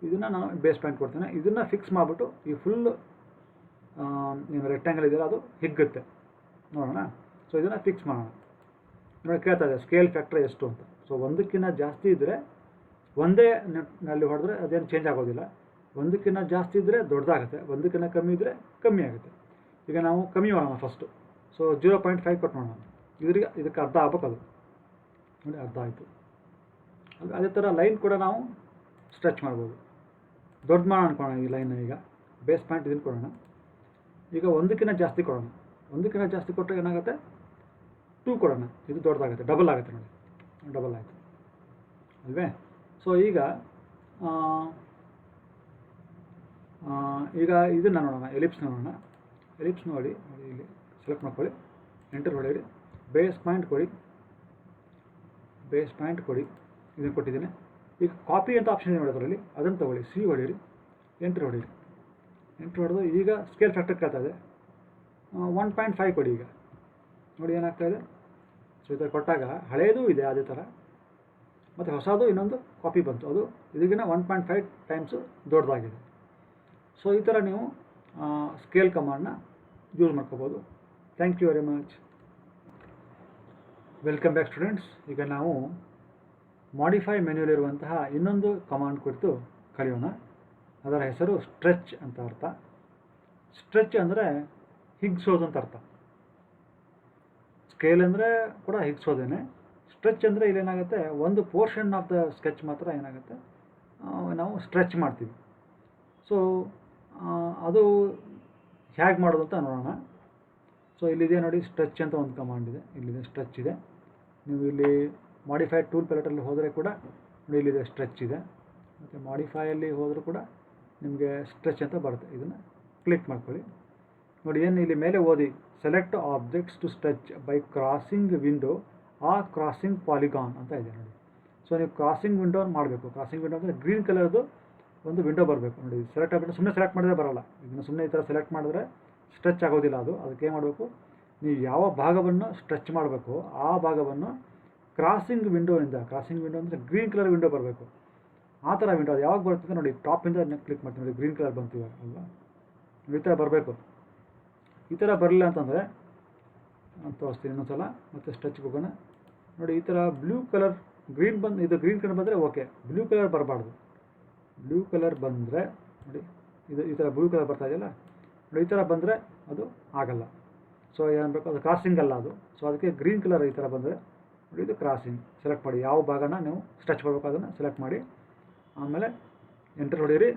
ಇದನ್ನು ನಾನು ಬೇಸ್ ಪಾಯಿಂಟ್ ಕೊಡ್ತೇನೆ. ಇದನ್ನು ಫಿಕ್ಸ್ ಮಾಡಿಬಿಟ್ಟು ಈ ಫುಲ್ ಏನು ರೆಕ್ಟ್ಯಾಂಗಲ್ ಇದೆಯಲ್ಲ ಅದು ಹಿಗ್ಗುತ್ತೆ ನೋಡೋಣ. ಸೊ ಇದನ್ನು ಫಿಕ್ಸ್ ಮಾಡೋಣ. ನೋಡಿ ಕೇಳ್ತಾ ಇದೆ ಸ್ಕೇಲ್ ಫ್ಯಾಕ್ಟರ್ ಎಷ್ಟು ಅಂತ. ಸೊ 1ಕ್ಕಿಂತ ಜಾಸ್ತಿ ಇದ್ದರೆ ಒಂದೇ ನೆಟ್ನಲ್ಲಿ ಹೊಡೆದ್ರೆ ಅದೇನು ಚೇಂಜ್ ಆಗೋದಿಲ್ಲ. 1ಕ್ಕಿಂತ ಜಾಸ್ತಿ ಇದ್ದರೆ ದೊಡ್ಡದಾಗುತ್ತೆ, 1ಕ್ಕಿಂತ ಕಮ್ಮಿ ಇದ್ದರೆ ಕಮ್ಮಿ ಆಗುತ್ತೆ. ಈಗ ನಾವು ಕಮ್ಮಿ ಮಾಡೋಣ ಫಸ್ಟು. ಸೊ 0.5 ಕೊಟ್ಟು ಮಾಡೋಣ. ಇದಕ್ಕೆ ಅರ್ಧ ಆಗ್ಬೇಕು ಅದು ನೋಡಿ, ಅರ್ಧ ಆಯಿತು. ಅದೇ ಥರ ಲೈನ್ ಕೂಡ ನಾವು ಸ್ಟ್ರೆಚ್ ಮಾಡ್ಬೋದು. ದೊಡ್ಡ ಮಾಡೋಣ ಅನ್ಕೊಳ್ಳೋಣ ಈ ಲೈನ್. ಈಗ ಬೇಸ್ ಪಾಯಿಂಟ್ ಇದನ್ನು ಕೊಡೋಣ. ಈಗ ಒಂದಕ್ಕಿಂತ ಜಾಸ್ತಿ ಕೊಡೋಣ. ಒಂದಕ್ಕಿಂತ ಜಾಸ್ತಿ ಕೊಟ್ಟರೆ ಏನಾಗುತ್ತೆ, 2 ಕೊಡೋಣ. ಇದು ದೊಡ್ಡದಾಗುತ್ತೆ, ಡಬಲ್ ಆಗುತ್ತೆ ನೋಡಿ, ಡಬಲ್ ಆಯಿತು ಅಲ್ವೇ. ಸೊ ಈಗ ಇದನ್ನು ನೋಡೋಣ, ಎಲಿಪ್ಸ್ ನೋಡೋಣ. ಎಲಿಪ್ಸ್ ನೋಡಿ ಇಲ್ಲಿ ಸೆಲೆಕ್ಟ್ ಮಾಡ್ಕೊಳ್ಳಿ, ಎಂಟರ್ ಹೊಡೆಯಿರಿ, ಬೇಸ್ ಪಾಯಿಂಟ್ ಕೊಡಿ, ಬೇಸ್ ಪಾಯಿಂಟ್ ಕೊಡಿ, ಇದನ್ನು ಕೊಟ್ಟಿದ್ದೀನಿ. ಈಗ ಕಾಪಿ ಅಂತ ಆಪ್ಷನ್ ಇದೆ ನೋಡಿ ಅದರಲ್ಲಿ, ಅದನ್ನು ತೊಗೊಳ್ಳಿ, ಸಿ ಹೊಡೀರಿ, ಎಂಟ್ರ್ ಹೊಡೀರಿ. ಎಂಟ್ರ್ ಹೊಡೆದು ಈಗ ಸ್ಕೇಲ್ ಫ್ಯಾಕ್ಟರ್ ಕೇಳ್ತಾ ಇದೆ, 1.5 ಕೊಡಿ. ಈಗ ನೋಡಿ ಏನಾಗ್ತಾಯಿದೆ. ಸೊ ಈ ಥರ ಕೊಟ್ಟಾಗ ಹಳೇದು ಇದೆ ಅದೇ ಥರ, ಮತ್ತು ಹೊಸದು ಇನ್ನೊಂದು ಕಾಪಿ ಬಂತು, ಅದು ಇದಕ್ಕಿಂತ 1.5 ಟೈಮ್ಸು ದೊಡ್ಡದಾಗಿದೆ. ಸೊ ಈ ಥರ ನೀವು ಸ್ಕೇಲ್ ಕಮಾಂಡ್ನ ಯೂಸ್ ಮಾಡ್ಕೋಬೋದು. Thank you very much. Welcome back students. ಈಗ ನಾವು ಮಾಡಿಫೈ ಮೆನ್ಯೂಲಿರುವಂತಹ ಇನ್ನೊಂದು ಕಮಾಂಡ್ ಕುರಿತು ಕಲಿಯೋಣ. ಅದರ ಹೆಸರು ಸ್ಟ್ರೆಚ್ ಅಂತ ಅರ್ಥ. ಸ್ಟ್ರೆಚ್ ಅಂದರೆ ಹಿಗ್ಸೋದು ಅಂತ ಅರ್ಥ. ಸ್ಕೇಲ್ ಅಂದರೆ ಕೂಡ ಹಿಗ್ಸೋದೇನೆ. ಸ್ಟ್ರೆಚ್ ಅಂದರೆ ಇಲ್ಲೇನಾಗುತ್ತೆ, ಒಂದು ಪೋರ್ಷನ್ ಆಫ್ ದ ಸ್ಕೆಚ್ ಮಾತ್ರ ಏನಾಗುತ್ತೆ ನಾವು ಸ್ಟ್ರೆಚ್ ಮಾಡ್ತೀವಿ. ಸೊ ಅದು ಹೇಗೆ ಮಾಡೋದು ಅಂತ ನೋಡೋಣ. ಸೊ ಇಲ್ಲಿದೆ ನೋಡಿ, ಸ್ಟ್ರೆಚ್ ಅಂತ ಒಂದು ಕಮಾಂಡ್ ಇದೆ. ಇಲ್ಲಿದೆ ಸ್ಟ್ರೆಚ್ ಇದೆ. ನೀವು ಇಲ್ಲಿ ಮಾಡಿಫೈ ಟೂಲ್ ಪ್ಯಾಲೆಟಲ್ಲಿ ಹೋದರೆ ಕೂಡ ನೋಡಿ ಇಲ್ಲಿದೆ ಸ್ಟ್ರೆಚ್ ಇದೆ. ಮತ್ತು ಮಾಡಿಫೈಯಲ್ಲಿ ಹೋದರೂ ಕೂಡ ನಿಮಗೆ ಸ್ಟ್ರೆಚ್ ಅಂತ ಬರುತ್ತೆ. ಇದನ್ನು ಕ್ಲಿಕ್ ಮಾಡ್ಕೊಳ್ಳಿ. ನೋಡಿ ಏನು ಇಲ್ಲಿ ಮೇಲೆ ಓದಿ, select objects to stretch by crossing window or crossing polygon ಅಂತ ಇದೆ ನೋಡಿ. ಸೊ ನೀವು ಕ್ರಾಸಿಂಗ್ ವಿಂಡೋ ಮಾಡಬೇಕು. ಕ್ರಾಸಿಂಗ್ ವಿಂಡೋ ಅಂದರೆ ಗ್ರೀನ್ ಕಲರ್ದು ಒಂದು ವಿಂಡೋ ಬರಬೇಕು ನೋಡಿ. ಸೆಲೆಕ್ಟ್ ಆಗಿಬಿಟ್ಟು ಸುಮ್ಮನೆ ಸೆಲೆಕ್ಟ್ ಮಾಡಿದ್ರೆ ಬರೋಲ್ಲ. ಇದನ್ನು ಸುಮ್ಮನೆ ಈ ಥರ ಸೆಲೆಕ್ಟ್ ಮಾಡಿದ್ರೆ ಸ್ಟ್ರೆಚ್ ಆಗೋದಿಲ್ಲ ಅದು. ಅದಕ್ಕೆ ಏನು ಮಾಡಬೇಕು, ನೀವು ಯಾವ ಭಾಗವನ್ನು ಸ್ಟ್ರೆಚ್ ಮಾಡಬೇಕು ಆ ಭಾಗವನ್ನು ಕ್ರಾಸಿಂಗ್ ವಿಂಡೋಯಿಂದ, ಕ್ರಾಸಿಂಗ್ ವಿಂಡೋ ಅಂದರೆ ಗ್ರೀನ್ ಕಲರ್ ವಿಂಡೋ ಬರಬೇಕು. ಆ ಥರ ವಿಂಡೋ ಅದು ಯಾವಾಗ ಬರ್ತದೆ ನೋಡಿ, ಟಾಪಿಂದ ಕ್ಲಿಕ್ ಮಾಡ್ತೀವಿ ನೋಡಿ, ಗ್ರೀನ್ ಕಲರ್ ಬಂತು ಇವಾಗ ಅಲ್ವಾ. ಈ ಥರ ಬರಬೇಕು. ಈ ಥರ ಬರಲಿಲ್ಲ ಅಂತಂದರೆ ತೋರಿಸ್ತೀನಿ ಇನ್ನೊಂದು ಸಲ. ಮತ್ತು ಸ್ಟ್ರೆಚ್ಗೆ ಹೋಗೋಣ. ನೋಡಿ ಈ ಥರ ಬ್ಲೂ ಕಲರ್ ಗ್ರೀನ್ ಬಂದು, ಇದು ಗ್ರೀನ್ ಕಲರ್ ಬಂದರೆ ಓಕೆ. ಬ್ಲೂ ಕಲರ್ ಬರಬಾರ್ದು. ಬ್ಲೂ ಕಲರ್ ಬಂದರೆ ನೋಡಿ, ಇದು ಈ ಥರ ಬ್ಲೂ ಕಲರ್ ಬರ್ತಾ ಇದೆಯಲ್ಲ ನೋಡಿ, ಈ ಥರ ಬಂದರೆ ಅದು ಆಗಲ್ಲ. ಸೊ ಏನು ಬೇಕು, ಅದು ಕ್ರಾಸಿಂಗ್ ಅಲ್ಲ ಅದು. ಸೊ ಅದಕ್ಕೆ ಗ್ರೀನ್ ಕಲರ್ ಈ ಥರ ಬಂದರೆ ನೋಡಿ, ಇದು ಕ್ರಾಸಿಂಗ್. ಸೆಲೆಕ್ಟ್ ಮಾಡಿ, ಯಾವ ಭಾಗನ ನೀವು ಸ್ಟ್ರೆಚ್ ಮಾಡಬೇಕು ಅದನ್ನು ಸೆಲೆಕ್ಟ್ ಮಾಡಿ, ಆಮೇಲೆ ಎಂಟರ್ ಹೊಡೀರಿ.